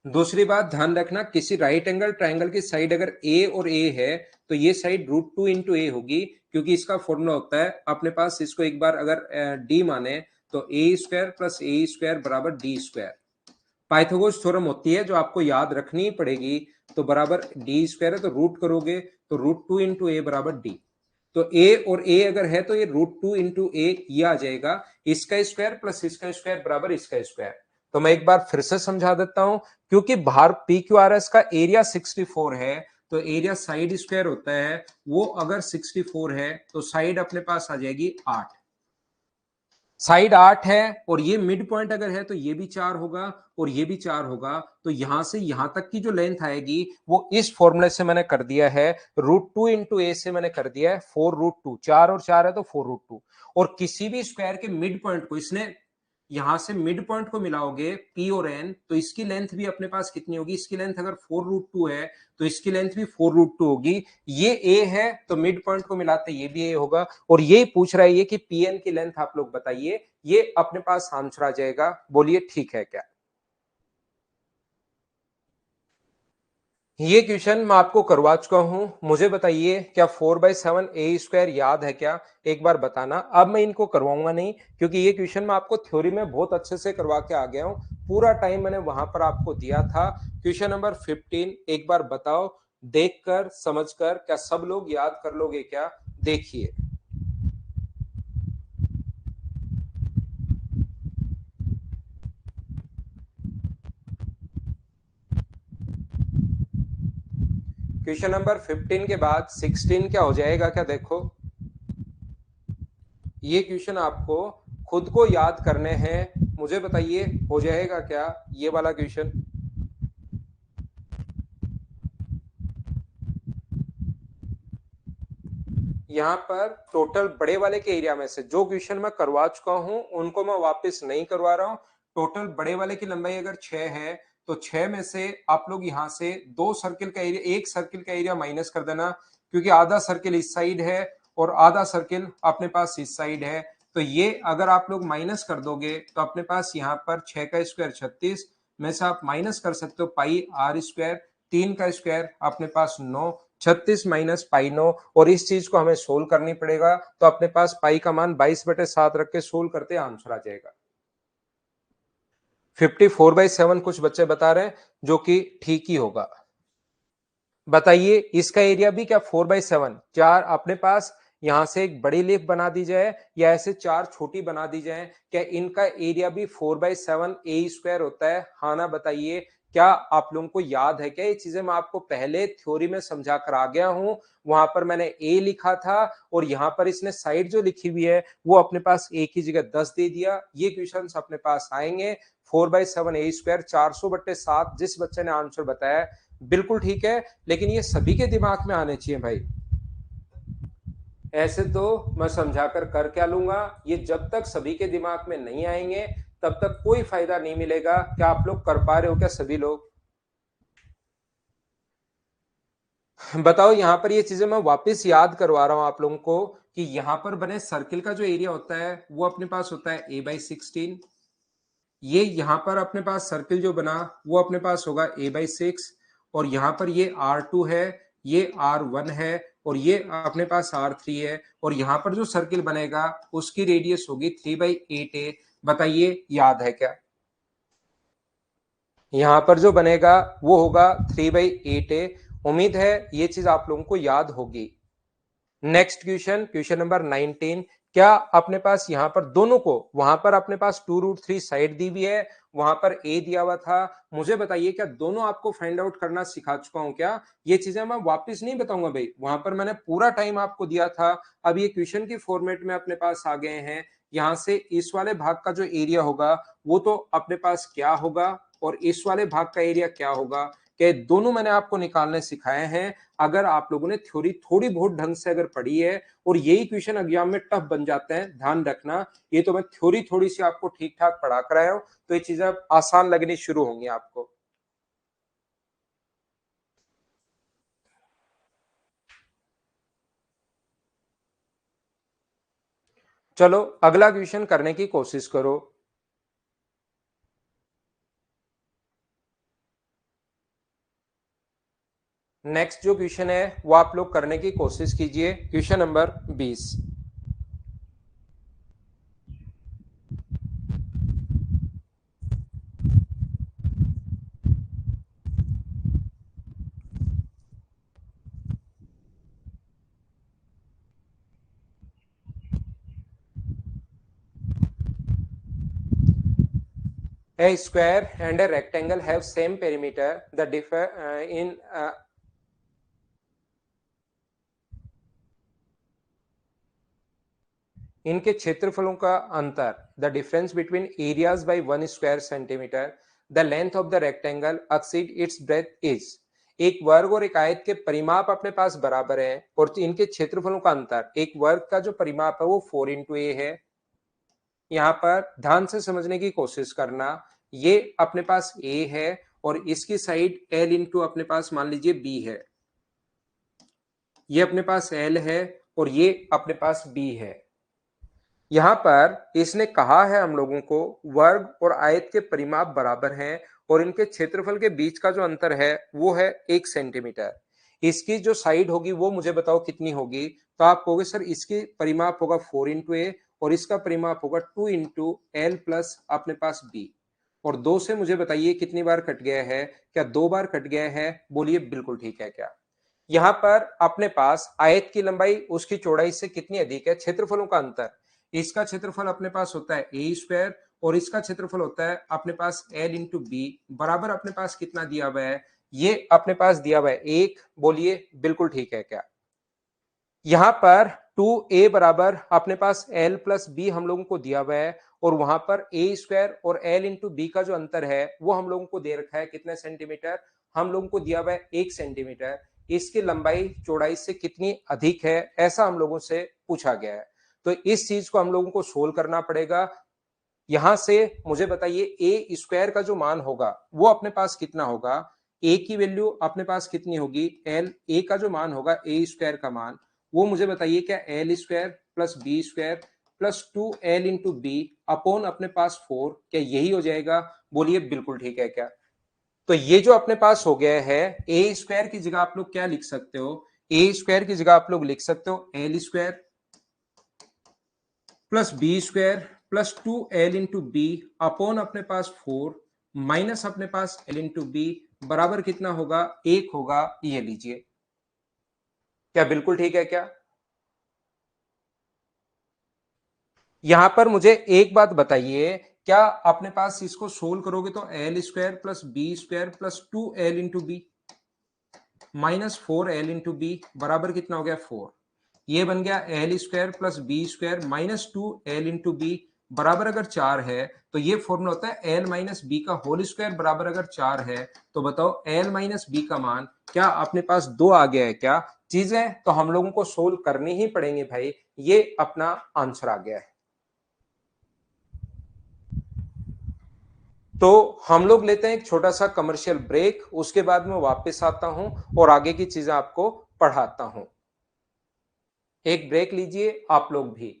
दूसरी बात ध्यान रखना, किसी राइट एंगल ट्राइंगल की साइड अगर ए और ए है तो ये साइड √2 इंटू ए होगी, क्योंकि इसका फॉर्मूला होता है अपने पास, इसको एक बार अगर डी माने तो ए स्क्वायर प्लस ए स्क्वायर बराबर डी स्क्वायर। पाइथागोरस थ्योरम होती है जो आपको याद रखनी ही पड़ेगी। तो बराबर डी स्क्वायर है तो रूट करोगे तो √2 इंटू ए बराबर डी। तो ए और ए अगर है तो ये √2 इंटू ए ये आ जाएगा, इसका स्क्वायर प्लस इसका स्क्वायर बराबर इसका स्क्वायर। तो मैं एक बार फिर से समझा देता हूं, क्योंकि बाहर पी क्यू आर एस का एरिया 64 है, तो एरिया साइड स्क्वायर होता है, वो अगर 64 है तो साइड अपने पास आ जाएगी 8। साइड 8 है और ये मिड पॉइंट अगर है तो ये भी 4 होगा और ये भी 4 होगा। तो यहां से यहां तक की जो लेंथ आएगी वो इस फॉर्मूले से मैंने कर दिया है, √2 इंटू ए से मैंने कर दिया है 4√2। 4 और 4 है तो 4√2। और किसी भी स्क्वायर के मिड पॉइंट को इसने, यहां से मिड पॉइंट को मिलाओगे पी और एन, तो इसकी लेंथ भी अपने पास कितनी होगी, इसकी लेंथ अगर 4√2 है तो इसकी लेंथ भी 4√2 होगी। ये ए है तो मिड पॉइंट को मिलाते ये भी ए होगा। और यही पूछ रहा है ये कि पी एन की लेंथ आप लोग बताइए, ये अपने पास आंसर आ जाएगा। बोलिए ठीक है क्या? ये क्वेश्चन मैं आपको करवा चुका हूं। मुझे बताइए क्या 4/7 ए स्क्वायर याद है क्या? एक बार बताना। अब मैं इनको करवाऊंगा नहीं, क्योंकि ये क्वेश्चन मैं आपको थ्योरी में बहुत अच्छे से करवा के आ गया हूं। पूरा टाइम मैंने वहां पर आपको दिया था। क्वेश्चन नंबर 15 एक बार बताओ, देखकर समझकर क्या सब लोग याद कर लोगे क्या? देखिए, क्वेश्चन नंबर 15 के बाद 16 क्या हो जाएगा क्या? देखो, ये क्वेश्चन आपको खुद को याद करने हैं। मुझे बताइए हो जाएगा क्या ये वाला क्वेश्चन? यहाँ पर टोटल बड़े वाले के एरिया में से जो क्वेश्चन मैं करवा चुका हूं उनको मैं वापस नहीं करवा रहा हूं। टोटल बड़े वाले की लंबाई अगर 6 है तो 6 में से आप लोग यहां से दो सर्किल का एरिया, एक सर्किल का एरिया माइनस कर देना, क्योंकि आधा सर्किल इस साइड है और आधा सर्किल अपने पास इस साइड है। तो ये अगर आप लोग माइनस कर दोगे तो अपने पास यहाँ पर 6 का स्क्वायर 36 में से आप माइनस कर सकते हो पाई आर स्क्वायर, 3 का स्क्वायर अपने पास 9, 36 माइनस पाई 9। और इस चीज को हमें सोल्व करनी पड़ेगा, तो अपने पास पाई का मान 22/7 रख के सोल्व करते आंसर आ जाएगा 54/7। कुछ बच्चे बता रहे हैं जो कि ठीक ही होगा। बताइए इसका एरिया भी क्या 4/7? चार अपने पास यहां से एक बड़ी लीफ बना दी जाए या ऐसे चार छोटी बना दी जाए, क्या इनका एरिया भी 4/7 ए स्क्वायर होता है? हाँ ना बताइए। क्या आप लोगों को याद है क्या ये चीजें? मैं आपको पहले थ्योरी में समझा कर आ गया हूं। वहां पर मैंने ए लिखा था और यहां पर इसने साइड जो लिखी हुई है वो अपने पास ए की जगह 10 दे दिया। ये क्वेश्चन अपने पास आएंगे। 4/7 ए स्क्वायर 400/7 जिस बच्चे ने आंसर बताया बिल्कुल ठीक है, लेकिन ये सभी के दिमाग में आने चाहिए भाई। ऐसे तो मैं समझाकर कर क्या लूंगा, ये जब तक सभी के दिमाग में नहीं आएंगे तब तक कोई फायदा नहीं मिलेगा। क्या आप लोग कर पा रहे हो क्या सभी लोग? बताओ, यहां पर ये चीजें मैं वापस याद करवा रहा हूं आप लोगों को कि यहां पर बने सर्किल का जो एरिया होता है वो अपने पास होता है a/16। ये यहां पर अपने पास सर्किल जो बना वो अपने पास होगा a/6। और यहां पर ये R2 है, ये R1 है और ये अपने पास R3 है। और यहां पर जो सर्किल बनेगा उसकी रेडियस होगी 3/8a। बताइए याद है क्या? यहां पर जो बनेगा वो होगा 3/8a। उम्मीद है ये चीज आप लोगों को याद होगी। Next question, question number 19। क्या अपने पास यहां पर दोनों को, वहां पर अपने पास 2√3 साइड दी हुई है, वहां पर ए दिया हुआ था। मुझे बताइए क्या दोनों आपको फाइंड आउट करना सिखा चुका हूं क्या? ये चीजें मैं वापस नहीं बताऊंगा भाई, वहां पर मैंने पूरा टाइम आपको दिया था। अब ये क्वेश्चन की फॉर्मेट में अपने पास आ गए हैं। यहां से इस वाले भाग का जो एरिया होगा वो तो अपने पास क्या होगा और इस वाले भाग का एरिया क्या होगा, कि दोनों मैंने आपको निकालने सिखाए हैं। अगर आप लोगों ने थ्योरी थोड़ी बहुत ढंग से अगर पढ़ी है, और यही क्वेश्चन एग्जाम में टफ बन जाते हैं, ध्यान रखना। ये तो मैं थ्योरी थोड़ी सी आपको ठीक ठाक पढ़ा कर आया हूं, तो ये चीजें आसान लगनी शुरू होंगी आपको। चलो अगला क्वेश्चन करने की कोशिश करो। नेक्स्ट जो क्वेश्चन है वो आप लोग करने की कोशिश कीजिए, question number 20। A square and a rectangle have same perimeter. The differ in इनके क्षेत्रफलों का अंतर, the difference between areas by 1 square centimetre, the length of the rectangle exceed its breadth is. एक वर्ग और एक आयत के परिमाप अपने पास बराबर है और इनके क्षेत्रफलों का अंतर, एक वर्ग का जो परिमाप है वो 4 × a है। यहाँ पर ध्यान से समझने की कोशिश करना, ये अपने पास a है और इसकी साइड l इंटू अपने पास मान लीजिए b है। ये अपने पास l है और ये अपने पास b है। यहाँ पर इसने कहा है हम लोगों को वर्ग और आयत के परिमाप बराबर हैं और इनके क्षेत्रफल के बीच का जो अंतर है वो है 1 सेंटीमीटर। इसकी जो साइड होगी वो मुझे बताओ कितनी होगी। तो आप कहोगे सर इसकी परिमाप होगा 4 × a और इसका परिमाप होगा 2 × l प्लस अपने पास b। और 2 से मुझे बताइए कितनी बार कट गया है, क्या 2 बार कट गया है? बोलिए बिल्कुल ठीक है क्या। यहाँ पर अपने पास आयत की लंबाई उसकी चौड़ाई से कितनी अधिक है, क्षेत्रफलों का अंतर। इसका क्षेत्रफल अपने पास होता है ए स्क्वायर और इसका क्षेत्रफल होता है अपने पास एल इंटू बी, बराबर अपने पास कितना दिया हुआ है, ये अपने पास दिया हुआ है 1। बोलिए बिल्कुल ठीक है क्या। यहां पर 2a बराबर अपने पास l प्लस बी हम लोगों को दिया हुआ है और वहां पर ए स्क्वायर और l इंटू बी का जो अंतर है वो हम लोगों को दे रखा है कितने सेंटीमीटर, हम लोगों को दिया हुआ है 1 सेंटीमीटर। इसकी लंबाई चौड़ाई से कितनी अधिक है ऐसा हम लोगों से पूछा गया है। तो इस चीज को हम लोगों को सोल्व करना पड़ेगा। यहां से मुझे बताइए ए स्क्वायर का जो मान होगा वो अपने पास कितना होगा, ए की वैल्यू अपने पास कितनी होगी, एल, ए का जो मान होगा ए स्क्वायर का मान वो मुझे बताइए क्या L square plus B square plus 2l into B upon अपने पास 4, क्या यही हो जाएगा? बोलिए बिल्कुल ठीक है क्या। तो ये जो अपने पास हो गया है, ए स्क्वायर की जगह आप लोग क्या लिख सकते हो, ए स्क्वायर की जगह आप लोग लिख सकते हो L square plus B square plus 2l into B upon अपने पास 4 माइनस अपने पास l इंटू बी बराबर कितना होगा, 1 होगा। ये लीजिए, क्या बिल्कुल ठीक है क्या। यहां पर मुझे एक बात बताइए, क्या अपने पास इसको सोल्व करोगे तो L square plus B square plus 2l into B minus 4l into B बराबर कितना हो गया 4। ये बन गया L square plus B square minus 2l into B बराबर अगर 4 है तो ये फॉर्मूला होता है एल माइनस बी का होल स्क्वायर बराबर अगर 4 है तो बताओ एल माइनस बी का मान क्या अपने पास 2 आ गया है क्या। चीजें तो हम लोगों को सोल्व करनी ही पड़ेंगे भाई, ये अपना आंसर आ गया है। तो हम लोग लेते हैं एक छोटा सा कमर्शियल ब्रेक, उसके बाद मैं वापस आता हूं और आगे की चीजें आपको पढ़ाता हूं। एक ब्रेक लीजिए आप लोग भी।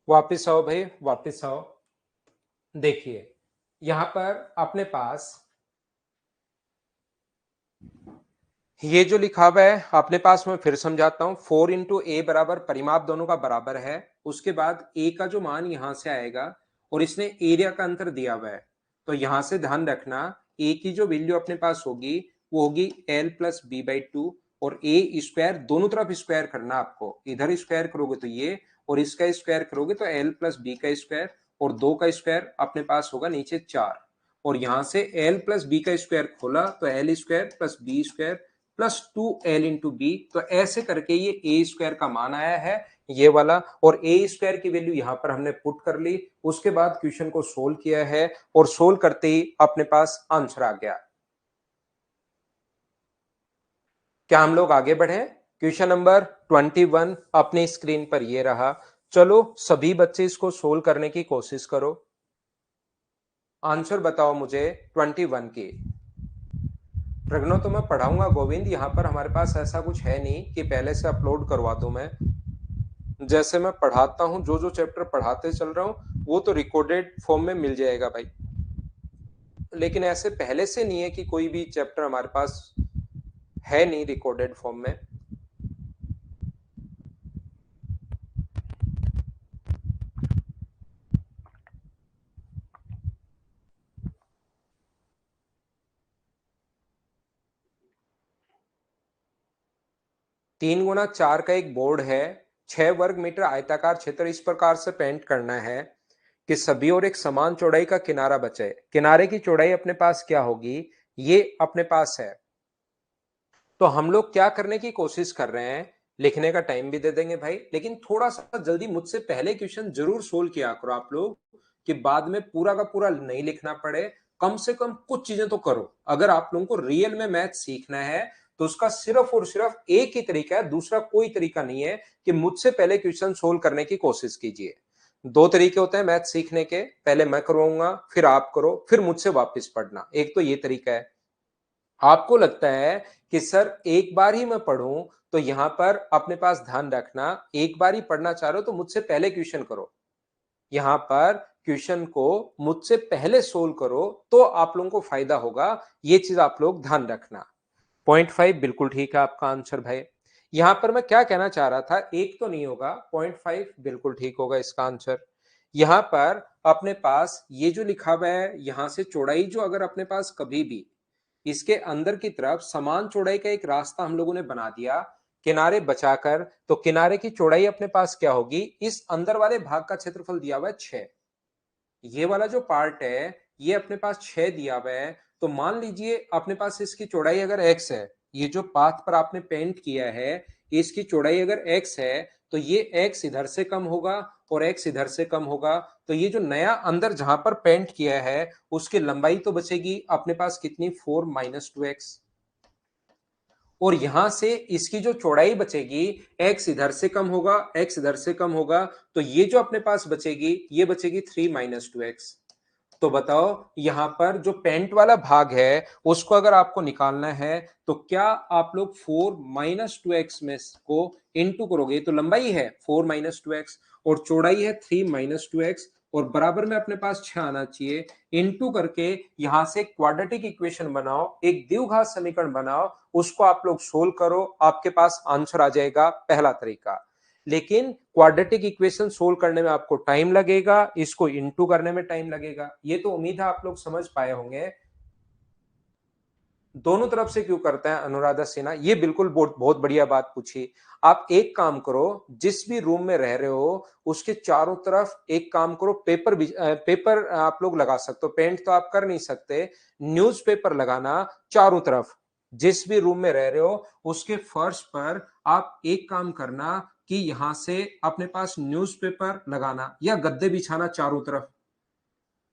वापस आओ भाई, वापस आओ। देखिए यहां पर अपने पास ये जो लिखा हुआ है अपने पास, मैं फिर समझाता हूं। 4 इंटू ए बराबर, परिमाप दोनों का बराबर है। उसके बाद ए का जो मान यहां से आएगा और इसने एरिया का अंतर दिया हुआ है, तो यहां से ध्यान रखना ए की जो वैल्यू अपने पास होगी वो होगी L plus B by two. और ए स्क्वायर दोनों तरफ स्क्वायर करना आपको, इधर स्क्वायर करोगे तो ये, और इसका स्क्वायर करोगे तो एल प्लस बी का स्क्वायर, और दो का स्क्वायर अपने पास होगा नीचे 4। और यहां से एल प्लस बी का स्क्वायर खोला तो L square plus B square plus 2l into B. तो ऐसे करके ये ए स्क्वायर का मान आया है, ये वाला। और ए स्क्वायर की वैल्यू यहां पर हमने पुट कर ली। उसके बाद क्वेश्चन को सोल्व किया है और सोल्व करते ही अपने पास आंसर आ गया। क्या हम लोग आगे बढ़े? क्वेश्चन नंबर 21 अपनी स्क्रीन पर ये रहा। चलो सभी बच्चे इसको सोल्व करने की कोशिश करो। आंसर बताओ मुझे 21 की। प्रगनो तो मैं पढ़ाऊंगा गोविंद, यहाँ पर हमारे पास ऐसा कुछ है नहीं कि पहले से अपलोड करवा दूं मैं। जैसे मैं पढ़ाता हूँ, जो जो चैप्टर पढ़ाते चल रहा हूँ वो तो रिकॉर्डेड फॉर्म में मिल जाएगा भाई। लेकिन ऐसे पहले से नहीं है कि कोई भी चैप्टर हमारे पास है नहीं रिकॉर्डेड फॉर्म में। तीन गुना चार का एक बोर्ड है, 6 वर्ग मीटर आयताकार क्षेत्र इस प्रकार से पेंट करना है कि सभी और एक समान चौड़ाई का किनारा बचे। किनारे की चौड़ाई अपने पास क्या होगी, ये अपने पास है। तो हम लोग क्या करने की कोशिश कर रहे हैं, लिखने का टाइम भी दे देंगे भाई, लेकिन थोड़ा सा जल्दी मुझसे पहले क्वेश्चन जरूर सोल्व किया करो आप लोग, कि बाद में पूरा का पूरा नहीं लिखना पड़े। कम से कम कुछ चीजें तो करो। अगर आप लोगों को रियल में मैथ सीखना है तो उसका सिर्फ और सिर्फ एक ही तरीका है, दूसरा कोई तरीका नहीं है कि मुझसे पहले क्वेश्चन सोल्व करने की कोशिश कीजिए। दो तरीके होते हैं मैथ सीखने के, पहले मैं करवाऊंगा फिर आप करो फिर मुझसे वापस पढ़ना, एक तो ये तरीका है। आपको लगता है कि सर एक बार ही मैं पढ़ूं, तो यहां पर अपने पास ध्यान रखना, एक बार ही पढ़ना चाह रहे हो तो मुझसे पहले क्वेश्चन करो। यहां पर क्वेश्चन को मुझसे पहले सोल्व करो तो आप लोगों को फायदा होगा। ये चीज आप लोग ध्यान रखना। 0.5 बिल्कुल ठीक है आपका आंसर भाई। यहां पर मैं क्या कहना चाह रहा था, एक तो नहीं होगा, 0.5 बिल्कुल ठीक होगा इसका आंसर। यहां पर अपने पास ये जो लिखा हुआ है, यहां से चौड़ाई जो अगर अपने पास कभी भी इसके अंदर की तरफ समान चौड़ाई का एक रास्ता हम लोगों ने बना दिया किनारे बचाकर, तो किनारे की चौड़ाई अपने पास क्या होगी, इस अंदर वाले भाग का क्षेत्रफल दिया हुआ है 6। ये वाला जो पार्ट है ये अपने पास 6 दिया हुआ है। तो मान लीजिए अपने पास इसकी चौड़ाई अगर x है, ये जो पाथ पर आपने पेंट किया है इसकी चौड़ाई अगर x है, तो ये x इधर से कम होगा और x इधर से कम होगा। तो ये जो नया अंदर जहां पर पेंट किया है उसकी लंबाई तो बचेगी अपने पास कितनी, 4 माइनस 2x। और यहां से इसकी जो चौड़ाई बचेगी, x इधर से कम होगा x इधर से कम होगा, तो ये जो अपने पास बचेगी ये बचेगी 3 माइनस 2x। तो बताओ यहां पर जो पेंट वाला भाग है उसको अगर आपको निकालना है तो क्या आप लोग 4 माइनस टू एक्स में को इंटू करोगे, तो लंबाई है 4 माइनस टू एक्स और चौड़ाई है 3 माइनस टू एक्स, और बराबर में अपने पास 6 आना चाहिए। इंटू करके यहां से क्वाड्रेटिक इक्वेशन बनाओ, एक द्विघात समीकरण बनाओ, उसको आप लोग सोल्व करो, आपके पास आंसर आ जाएगा, पहला तरीका। लेकिन क्वाड्रेटिक इक्वेशन सोल्व करने में आपको टाइम लगेगा, इसको इनटू करने में टाइम लगेगा। ये तो उम्मीद है आप लोग समझ पाए होंगे। दोनों तरफ से क्यों करता है अनुराधा सिन्हा, ये बिल्कुल बहुत बहुत बढ़िया बात पूछी। आप एक काम करो, जिस भी रूम में रह रहे हो उसके चारों तरफ एक काम करो, पेपर पेपर आप लोग लगा सकते हो, पेंट तो आप कर नहीं सकते, न्यूज़पेपर लगाना चारों तरफ। जिस भी रूम में रह रहे हो उसके फर्श पर आप एक काम करना कि यहां से अपने पास न्यूज़पेपर लगाना या गद्दे बिछाना चारों तरफ।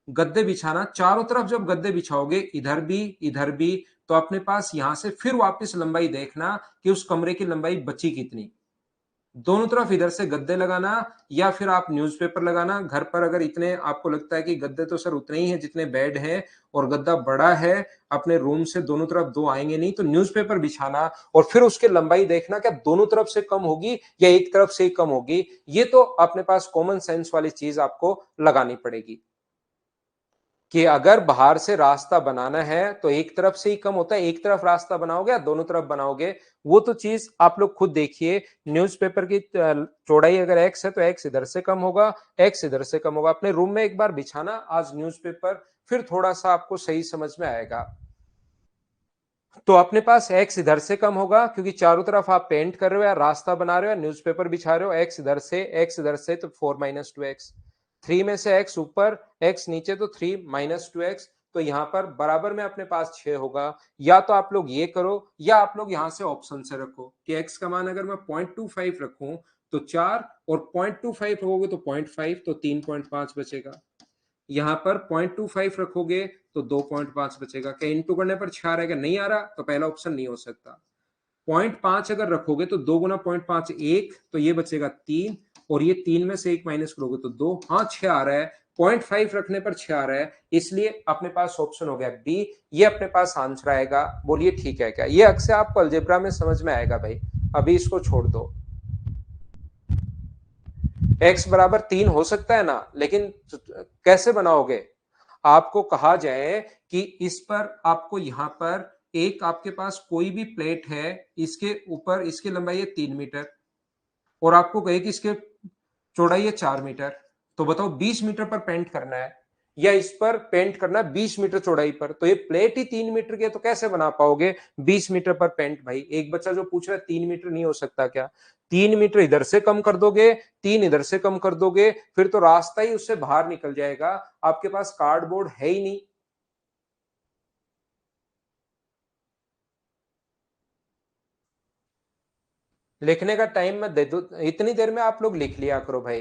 गद्दे बिछाना चारों तरफ, जब गद्दे बिछाओगे इधर भी, तो अपने पास यहां से फिर वापस लंबाई देखना कि उस कमरे की लंबाई बची कितनी। दोनों तरफ इधर से गद्दे लगाना या फिर आप न्यूज़पेपर लगाना। घर पर अगर इतने आपको लगता है कि गद्दे तो सर उतने ही हैं जितने बेड हैं और गद्दा बड़ा है, अपने रूम से दोनों तरफ 2 आएँगे नहीं, तो न्यूज़पेपर बिछाना और फिर उसकी लंबाई देखना क्या दोनों तरफ से कम होगी या एक तरफ से ही कम होगी। ये तो अपने पास कॉमन सेंस वाली चीज़ आपको लगानी पड़ेगी। कि अगर बाहर से रास्ता बनाना है तो एक तरफ से ही कम होता है, एक तरफ रास्ता बनाओगे या दोनों तरफ बनाओगे, वो तो चीज आप लोग खुद देखिए। न्यूज़पेपर की चौड़ाई अगर एक्स है तो एक्स इधर से कम होगा, एक्स इधर से कम होगा। अपने रूम में एक बार बिछाना आज न्यूज़पेपर, फिर थोड़ा सा आपको सही समझ में आएगा। तो अपने पास एक्स इधर से कम होगा क्योंकि चारों तरफ आप पेंट कर रहे हो या रास्ता बना रहे हो या न्यूज़पेपर बिछा रहे हो। एक्स इधर से, एक्स इधर से, तो 4 माइनस 2x। 3 में से x ऊपर, x नीचे, तो 3 माइनस 2x। तो यहां पर बराबर में अपने पास 6 होगा। या तो आप लोग ये करो या आप लोग यहां से ऑप्शन से रखो कि x का मान अगर मैं 0.25 रखूं तो 4, और 0.25 रखोगे तो 0.5, तो 3.5 बचेगा। यहां पर 0.25 रखोगे तो 2.5 बचेगा। क्या इंटू करने पर 6 रहेगा? नहीं आ रहा तो पहला ऑप्शन नहीं हो सकता। 0.5 अगर रखोगे तो 2 गुना 0.5 1, तो ये बचेगा 3, और ये 3 में से 1 माइनस करोगे तो 2। हाँ 6 आ रहा है, 0.5 रखने पर 6 आ रहा है, इसलिए अपने पास ऑप्शन हो गया बी, ये अपने पास आंसर आएगा। बोलिए ठीक है क्या? ये अक्सर आपको अलजेब्रा में समझ में आएगा भाई। अभी इसको छोड़ दो। x बराबर 3 हो सकता है ना, लेकिन कैसे बनाओगे? आपको कहा जाए कि इस पर आपको यहां पर एक आपके पास कोई भी प्लेट है, इसके ऊपर इसकी लंबाई है 3 मीटर और आपको कहे कि इसके चौड़ाई है 4 मीटर। तो बताओ 20 मीटर पर पेंट करना है या इस पर पेंट करना है 20 मीटर चौड़ाई पर, तो ये प्लेट ही 3 मीटर की है, तो कैसे बना पाओगे 20 मीटर पर पेंट? भाई एक बच्चा जो पूछ रहा है 3 मीटर नहीं हो सकता क्या? 3 मीटर इधर से कम कर दोगे, 3 इधर से कम कर दोगे, फिर तो रास्ता ही उससे बाहर निकल जाएगा। आपके पास कार्डबोर्ड है ही नहीं। लिखने का टाइम मैं दे दू, इतनी देर में आप लोग लिख लिया करो भाई,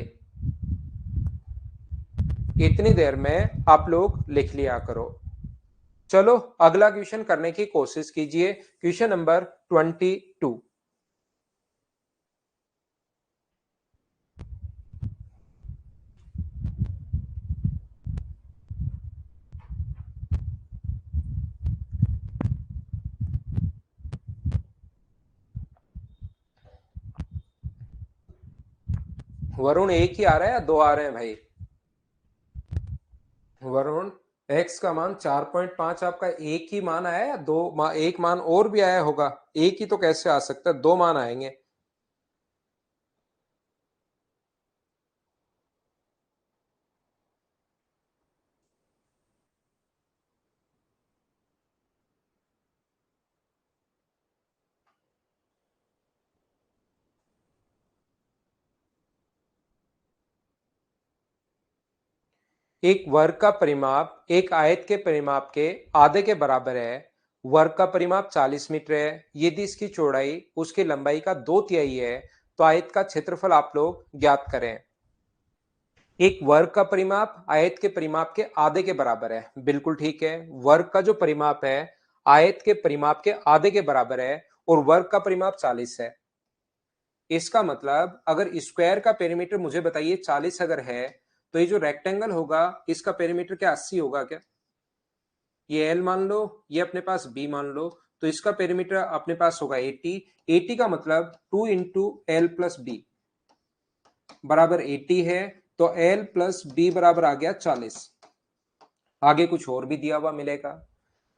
इतनी देर में आप लोग लिख लिया करो। चलो अगला क्वेश्चन करने की कोशिश कीजिए। Question number 22। वरुण एक ही आ रहा है या दो आ रहे हैं भाई? वरुण, एक्स का मान 4.5 आपका एक ही मान आया या एक मान और भी आया होगा? एक ही तो कैसे आ सकता है, दो मान आएंगे। एक वर्ग का परिमाप एक आयत के परिमाप के आधे के बराबर है। वर्ग का परिमाप 40 मीटर है। यदि इसकी चौड़ाई उसकी लंबाई का 2/3 है तो आयत का क्षेत्रफल आप लोग ज्ञात करें। एक वर्ग का परिमाप आयत के परिमाप के आधे के बराबर है, बिल्कुल ठीक है। वर्ग का जो परिमाप है आयत के परिमाप के आधे के बराबर है और वर्ग का परिमाप 40 है। इसका मतलब अगर स्क्वायर का पेरीमीटर मुझे बताइए 40 अगर है, तो ये जो रेक्टेंगल होगा इसका पेरीमीटर क्या 80 होगा क्या? ये एल मान लो, ये अपने पास बी मान लो, तो इसका पेरीमीटर अपने पास होगा 80। 80 का मतलब 2 इंटू एल प्लस बी बराबर 80 है, तो एल प्लस बी बराबर आ गया 40। आगे कुछ और भी दिया हुआ मिलेगा।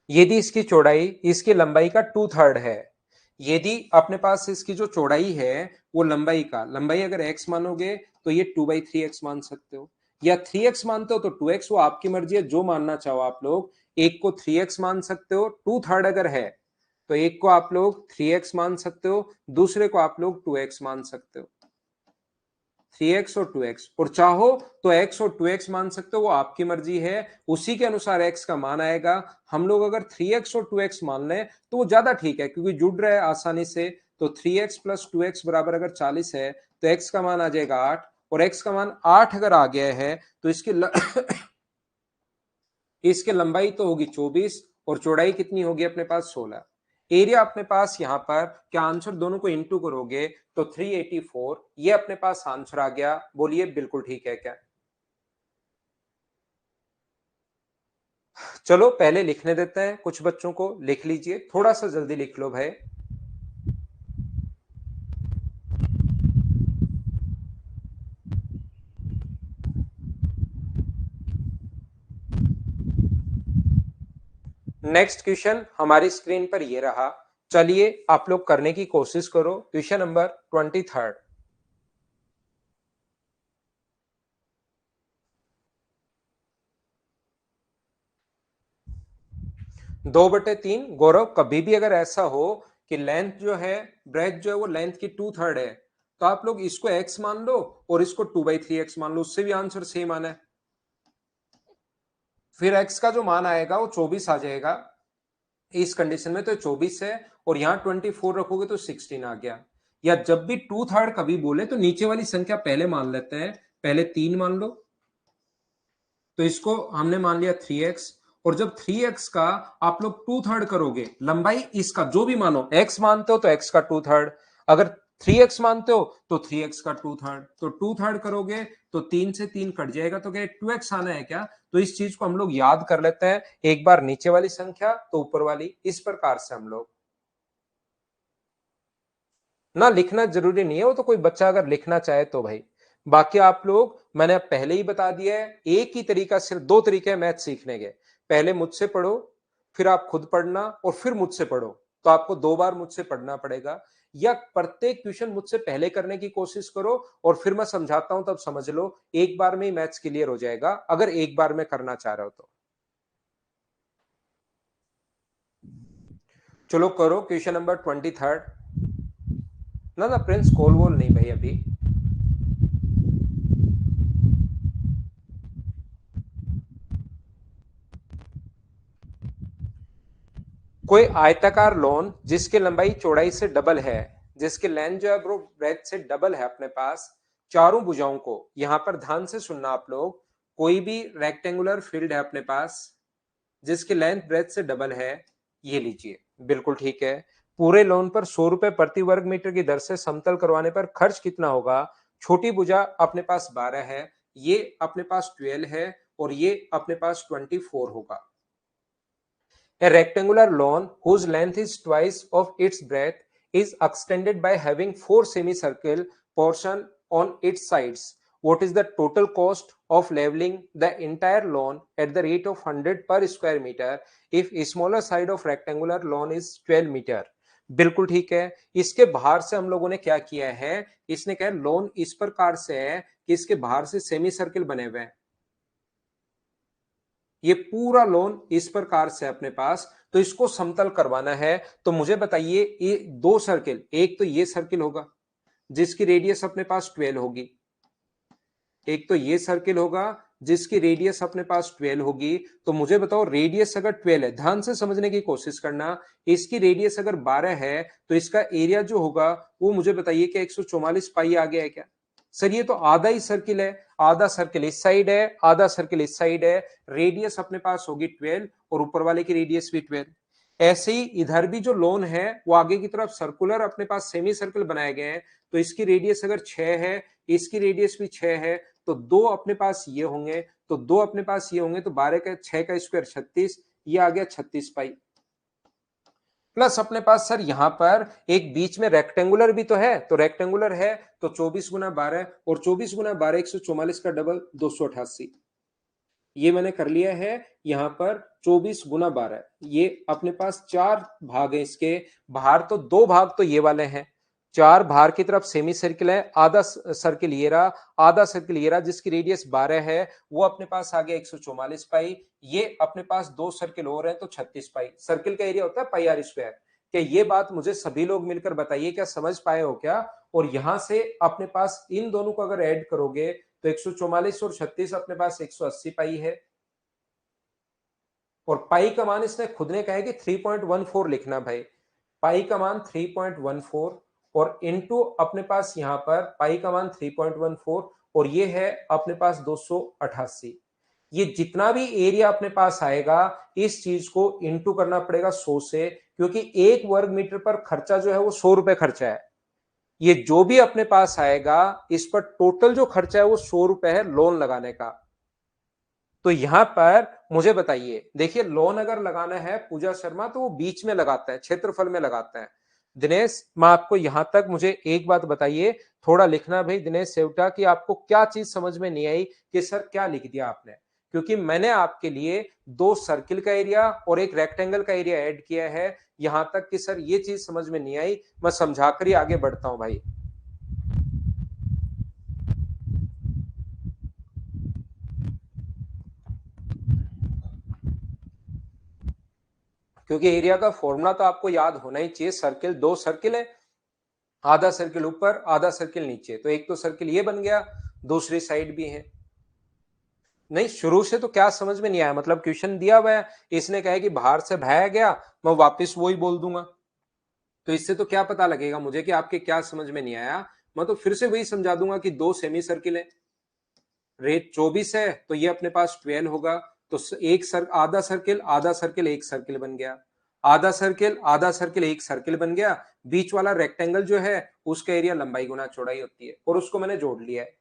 यदि इसकी चौड़ाई इसकी लंबाई का 2/3 है, यदि अपने पास इसकी जो चौड़ाई है वो लंबाई अगर x मानोगे तो ये 2/3x मान सकते हो, या 3x मानते हो तो 2x, वो आपकी मर्जी है, जो मानना चाहो आप लोग। एक को 3x मान सकते हो, 2/3 अगर है तो एक को आप लोग 3x मान सकते हो, दूसरे को आप लोग 2x मान सकते हो। 3x और 2x, और चाहो तो x और 2x मान सकते हो, वो आपकी मर्जी है, उसी के अनुसार x का मान आएगा। हम लोग अगर 3x और 2x मान लें तो वो ज्यादा ठीक है क्योंकि जुड़ रहा है आसानी से। तो 3x प्लस 2x बराबर अगर 40 है तो x का मान आ जाएगा 8, और x का मान 8 अगर आ गया है तो इसकी लंबाई तो होगी 24 और चौड़ाई कितनी होगी अपने पास 16। एरिया अपने पास यहाँ पर क्या आंसर दोनों को इनटू करोगे तो 384, ये अपने पास आंसर आ गया। बोलिए बिल्कुल ठीक है क्या? चलो पहले लिखने देते हैं, कुछ बच्चों को लिख लीजिए, थोड़ा सा जल्दी लिख लो भाई। नेक्स्ट क्वेश्चन हमारी स्क्रीन पर ये रहा, चलिए आप लोग करने की कोशिश करो। Question number 23। 2/3। गौरव, कभी भी अगर ऐसा हो कि लेंथ जो है, ब्रेथ जो है वो लेंथ की 2/3 है, तो आप लोग इसको x मान लो और इसको 2/3x मान लो, उससे भी आंसर सेम आना है। फिर x का जो मान आएगा वो 24 आ जाएगा इस कंडीशन में, तो 24 है और यहां 24 रखोगे तो 16 आ गया। या जब भी 2/3 कभी बोले तो नीचे वाली संख्या पहले मान लेते हैं, पहले 3 मान लो, तो इसको हमने मान लिया 3x। और जब 3x का आप लोग 2/3 करोगे, लंबाई इसका जो भी मानो, x मानते हो तो x का 2/3, अगर 3x मानते हो तो 3x का 2/3, तो 2/3 करोगे तो 3 से 3 कट जाएगा, तो क्या 2x आना है क्या? तो इस चीज को हम लोग याद कर लेते हैं, एक बार नीचे वाली संख्या तो ऊपर वाली, इस प्रकार से हम लोग ना, लिखना जरूरी नहीं है, वो तो कोई बच्चा अगर लिखना चाहे तो भाई। बाकी आप लोग, मैंने पहले ही बता दिया है, एक ही तरीका, सिर्फ दो तरीके हैं मैथ सीखने के। पहले मुझसे पढ़ो, फिर आप खुद पढ़ना, और फिर मुझसे पढ़ो। तो आपको 2 बार मुझसे पढ़ना पड़ेगा, या प्रत्येक ट्यूशन मुझसे पहले करने की कोशिश करो और फिर मैं समझाता हूं तब समझ लो, एक बार में ही मैथ्स क्लियर हो जाएगा अगर एक बार में करना चाह रहे हो तो। चलो करो क्वेश्चन नंबर 23। ना ना प्रिंस, कॉल वॉल नहीं भाई अभी। कोई आयताकार लॉन जिसकी लंबाई चौड़ाई से डबल है, जिसकी लेंथ जो है ब्रो ब्रेथ से डबल है अपने पास, चारों भुजाओं को, यहां पर ध्यान से सुनना आप लोग, कोई भी रेक्टेंगुलर फील्ड है अपने पास जिसकी लेंथ ब्रेथ से डबल है, ये लीजिए बिल्कुल ठीक है। पूरे लोन पर 100 रुपए प्रति वर्ग मीटर की दर से समतल करवाने पर खर्च कितना होगा? छोटी भुजा अपने पास 12 है, ये अपने पास 12 है, और ये अपने पास 24 होगा। A rectangular lawn whose length is twice of its breadth is extended by having four semicircle portion on its sides. What is the total cost of leveling the entire lawn at the rate of 100 per square meter if smaller side of rectangular lawn is 12 meter? बिल्कुल ठीक है। इसके बाहर से हम लोगों ने क्या किया है, इसने कहा लोन इस प्रकार से है कि इसके बाहर से सेमी सर्किल बने हुए हैं, ये पूरा लोन इस प्रकार से अपने पास, तो इसको समतल करवाना है। तो मुझे बताइए, ये दो सर्किल, एक तो ये सर्किल होगा जिसकी रेडियस अपने पास 12 होगी, एक तो ये सर्किल होगा जिसकी रेडियस अपने पास 12 होगी। तो मुझे बताओ, रेडियस अगर 12 है, ध्यान से समझने की कोशिश करना, इसकी रेडियस अगर 12 है तो इसका एरिया जो होगा वो मुझे बताइए कि 144 पाई आ गया है क्या? सर ये तो आधा ही सर्किल है, आधा सर्किल इस साइड है, आधा सर्किल इस साइड है, रेडियस अपने पास होगी 12 और ऊपर वाले की रेडियस भी 12। ऐसे ही इधर भी जो लोन है वो आगे की तरफ सर्कुलर अपने पास सेमी सर्किल बनाए गए हैं, तो इसकी रेडियस अगर 6 है, इसकी रेडियस भी 6 है, तो दो अपने पास ये होंगे, तो दो अपने पास ये होंगे, तो 12 का 6 का स्क्वायर 36, ये आ गया 36 पाई। प्लस अपने पास सर यहां पर एक बीच में रेक्टेंगुलर भी तो है, तो रेक्टेंगुलर है तो 24 गुना 12, और 24 गुना 12 144 का डबल 288, ये मैंने कर लिया है। यहां पर 24 गुना 12, ये अपने पास चार भाग है, इसके बाहर तो दो भाग तो ये वाले हैं, चार बाहर की तरफ सेमी सर्किल है, आधा सर्किल ये रहा, आधा सर्किल ये रहा, जिसकी रेडियस 12 है, वो अपने पास आ गया 144 पाई। ये अपने पास दो सर्किल और हैं तो 36 पाई, सर्किल का एरिया होता है पाई आर स्क्वायर। क्या ये बात मुझे सभी लोग मिलकर बताइए, क्या समझ पाए हो क्या? और यहां से अपने पास इन दोनों को अगर ऐड करोगे तो 144 और 36 अपने पास 180 पाई है, और पाई का मान इसने खुद ने कहा है कि 3.14 लिखना भाई, पाई का मान 3.14, और इनटू अपने पास यहां पर पाई का मान 3.14, और ये है अपने पास 288। ये जितना भी एरिया अपने पास आएगा इस चीज को इंटू करना पड़ेगा 100 से, क्योंकि 1 वर्ग मीटर पर खर्चा जो है वो 100 रुपए खर्चा है। ये जो भी अपने पास आएगा इस पर टोटल जो खर्चा है वो 100 रुपए है लोन लगाने का। तो यहां पर मुझे बताइए, देखिए लोन अगर लगाना है पूजा शर्मा तो वो बीच में लगाता है, क्षेत्रफल में लगाता है। दिनेश, मैं आपको यहां तक मुझे एक बात बताइए, थोड़ा लिखना भाई दिनेश सेवटा, कि आपको क्या चीज समझ में नहीं आई कि सर क्या लिख दिया आपने, क्योंकि मैंने आपके लिए 2 सर्किल का एरिया और एक रेक्टेंगल का एरिया ऐड किया है। यहां तक कि सर ये चीज समझ में नहीं आई, मैं समझाकर ही आगे बढ़ता हूं भाई। क्योंकि एरिया का फॉर्मूला तो आपको याद होना ही चाहिए। सर्किल, 2 सर्किल है, आधा सर्किल ऊपर आधा सर्किल नीचे, तो एक तो सर्किल ये बन गया, दूसरी साइड भी है। नहीं, शुरू से तो क्या समझ में नहीं आया, मतलब क्वेश्चन दिया हुआ है, इसने कहा कि बाहर से भया गया, मैं वापस वही बोल दूंगा, तो इससे तो क्या पता लगेगा मुझे कि आपके क्या समझ में नहीं आया। मैं तो फिर से वही समझा दूंगा कि 2 सेमी सर्किल है, रेट 24 है तो ये अपने पास 12 होगा, तो एक सर आधा सर्किल एक सर्किल बन गया, आधा सर्किल एक सर्किल बन गया। बीच वाला रेक्टेंगल जो है उसका एरिया लंबाई गुना चौड़ाई होती है, और उसको मैंने जोड़ लिया है।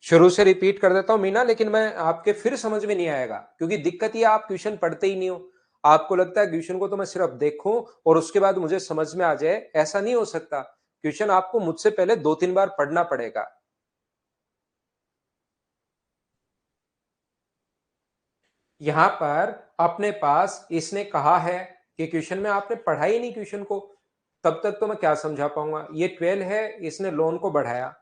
शुरू से रिपीट कर देता हूं मीना, लेकिन मैं आपके फिर समझ में नहीं आएगा, क्योंकि दिक्कत ये आप क्वेश्चन पढ़ते ही नहीं हो। आपको लगता है क्वेश्चन को तो मैं सिर्फ देखूं और उसके बाद मुझे समझ में आ जाए, ऐसा नहीं हो सकता। क्वेश्चन आपको मुझसे पहले 2-3 बार पढ़ना पड़ेगा। यहां पर अपने पास इसने कहा है कि क्वेश्चन में आपने पढ़ा ही नहीं क्वेश्चन को, तब तक तो मैं क्या समझा पाऊंगा। ये 12 है, इसने लोन को बढ़ाया,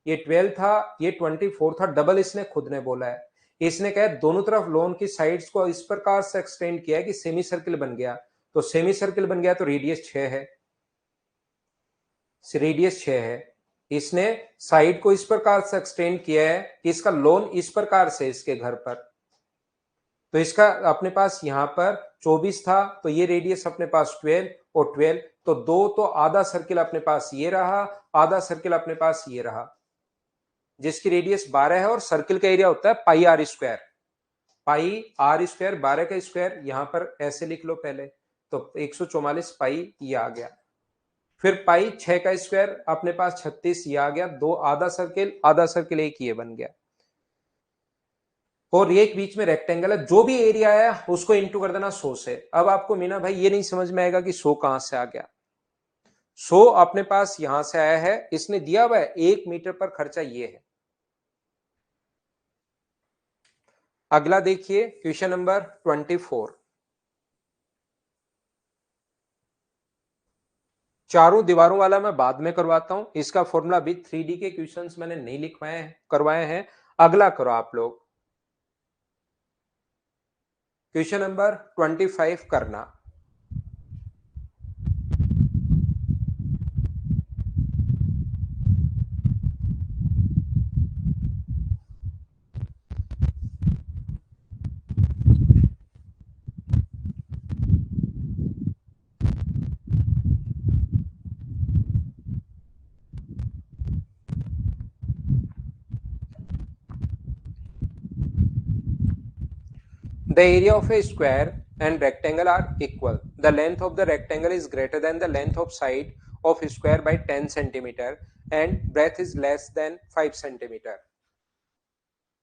ये 12 था, ये 24 था, डबल इसने खुद ने बोला है। इसने कहा दोनों तरफ लोन की साइड्स को इस प्रकार से एक्सटेंड किया है कि सेमी सर्किल बन गया, तो सेमी सर्किल बन गया तो रेडियस 6 है, रेडियस 6 है। इसने साइड को इस प्रकार से एक्सटेंड किया है कि इसका लोन इस प्रकार से इसके घर पर, तो इसका अपने पास यहां पर 24 था, तो ये रेडियस अपने पास 12 और 12, तो दो, तो आधा सर्किल अपने पास ये रहा, आधा सर्किल अपने पास ये रहा, जिसकी रेडियस 12 है, और सर्किल का एरिया होता है pi r square. Pi r square 12 का स्क्वायर, यहां पर ऐसे लिख लो पहले, तो 144 पाई ये आ गया। फिर पाई 6 का स्क्वायर अपने पास 36 ये आ गया, दो आधा सर्किल एक ये बन गया, और एक बीच में रेक्टेंगल है। जो भी एरिया है उसको इंटू कर देना 100 से। अब आपको मीना भाई ये नहीं समझ में आएगा कि 100 कहां से आ गया। 100 अपने पास यहां से आया है, इसने दिया हुआ है 1 मीटर पर खर्चा ये है। अगला देखिए क्वेश्चन नंबर 24। चारों दीवारों वाला मैं बाद में करवाता हूं, इसका फॉर्मूला भी 3D के क्वेश्चंस मैंने नहीं लिखवाए हैं, करवाए हैं। अगला करो आप लोग, क्वेश्चन नंबर 25 करना। The area of a square and rectangle are equal. The length of the rectangle is greater than the length of side of square by 10 centimeter and breadth is less than 5 centimeter.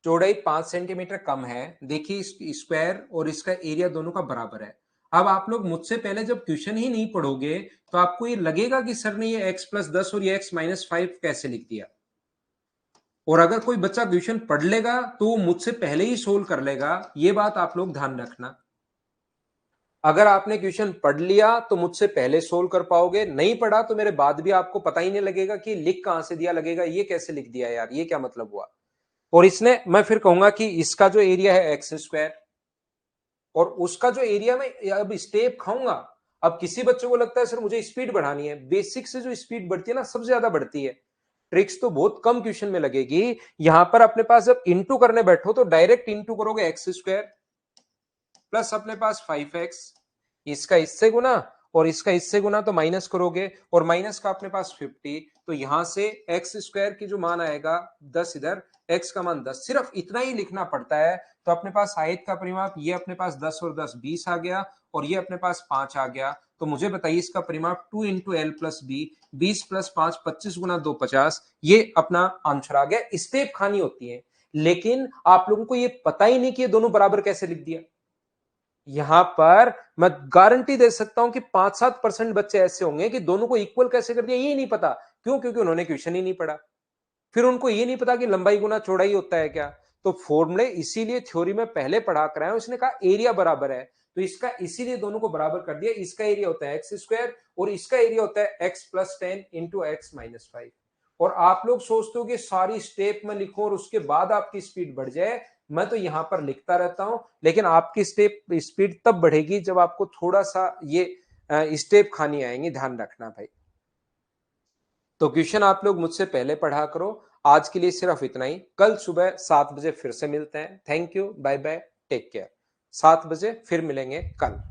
चौड़ाई 5 centimetre कम है। देखिए इस square और इसका area दोनों का बराबर है। अब आप लोग मुझसे पहले जब क्वेश्चन ही नहीं पढ़ोगे तो आपको ये लगेगा कि सर ने ये x+10 और ये x-5 कैसे लिख दिया। और अगर कोई बच्चा क्वेश्चन पढ़ लेगा तो वो मुझसे पहले ही सोल्व कर लेगा, ये बात आप लोग ध्यान रखना। अगर आपने क्वेश्चन पढ़ लिया तो मुझसे पहले सोल्व कर पाओगे, नहीं पढ़ा तो मेरे बाद भी आपको पता ही नहीं लगेगा कि लिख कहां से दिया, लगेगा ये कैसे लिख दिया यार, ये क्या मतलब हुआ। और इसने, मैं फिर कहूंगा कि इसका जो एरिया है एक्स स्क्वायर, और उसका जो एरिया में अब स्टेप खाऊंगा। अब किसी बच्चे को लगता है सर मुझे स्पीड बढ़ानी है, बेसिक से जो स्पीड बढ़ती है ना सबसे ज्यादा बढ़ती है, ट्रिक्स तो बहुत कम क्वेश्चन में लगेगी। यहां पर अपने पास जब इंटू करने बैठो तो डायरेक्ट इंटू करोगे एक्स स्क्वायर प्लस अपने पास 5x, इसका इससे गुना, और इसका इससे गुना तो माइनस करोगे और माइनस का अपने पास 50, तो यहां से एक्स स्क्वायर की जो मान आएगा 10 इधर, एक्स का मान 10, सिर्फ इतना ही लिखना पड़ता है। तो अपने पास आयत का परिमाप ये अपने पास 10 और 10 20 आ गया और ये अपने पास 5 आ गया। तो मुझे बताइए इसका परिमाप 2 into L plus B, 20 plus 5 25 गुना 2 50, ये अपना आंसर आ गया। स्टेप खानी होती है, लेकिन आप लोगों को ये पता ही नहीं कि ये दोनों बराबर कैसे लिख दिया। यहां पर मैं गारंटी दे सकता हूं कि 5-7% बच्चे ऐसे होंगे कि दोनों को इक्वल कैसे कर दिया ये नहीं पता। क्यों? क्योंकि उन्होंने क्वेश्चन ही नहीं पढ़ा। फिर उनको ये नहीं पता कि लंबाई गुना चौड़ाई होता है क्या। तो फॉर्मूले इसीलिए थ्योरी में पहले पढ़ा कर आए, उसने कहा एरिया बराबर है, तो इसका इसीलिए दोनों को बराबर कर दिया। इसका एरिया होता है एक्स स्क्वायर और इसका एरिया होता है x plus 10 into x minus 5। और आप लोग सोचते हो कि सारी स्टेप में लिखो और उसके बाद आपकी स्पीड बढ़ जाए। मैं तो यहां पर लिखता रहता हूं, लेकिन आपकी स्टेप स्पीड तब बढ़ेगी जब आपको थोड़ा सा ये स्टेप खानी आएंगी, ध्यान रखना भाई। तो क्वेश्चन आप लोग मुझसे पहले पढ़ा करो। आज के लिए सिर्फ इतना ही। कल सुबह 7 बजे फिर से मिलते हैं। Thank you, bye bye, take care. 7 बजे फिर मिलेंगे कल।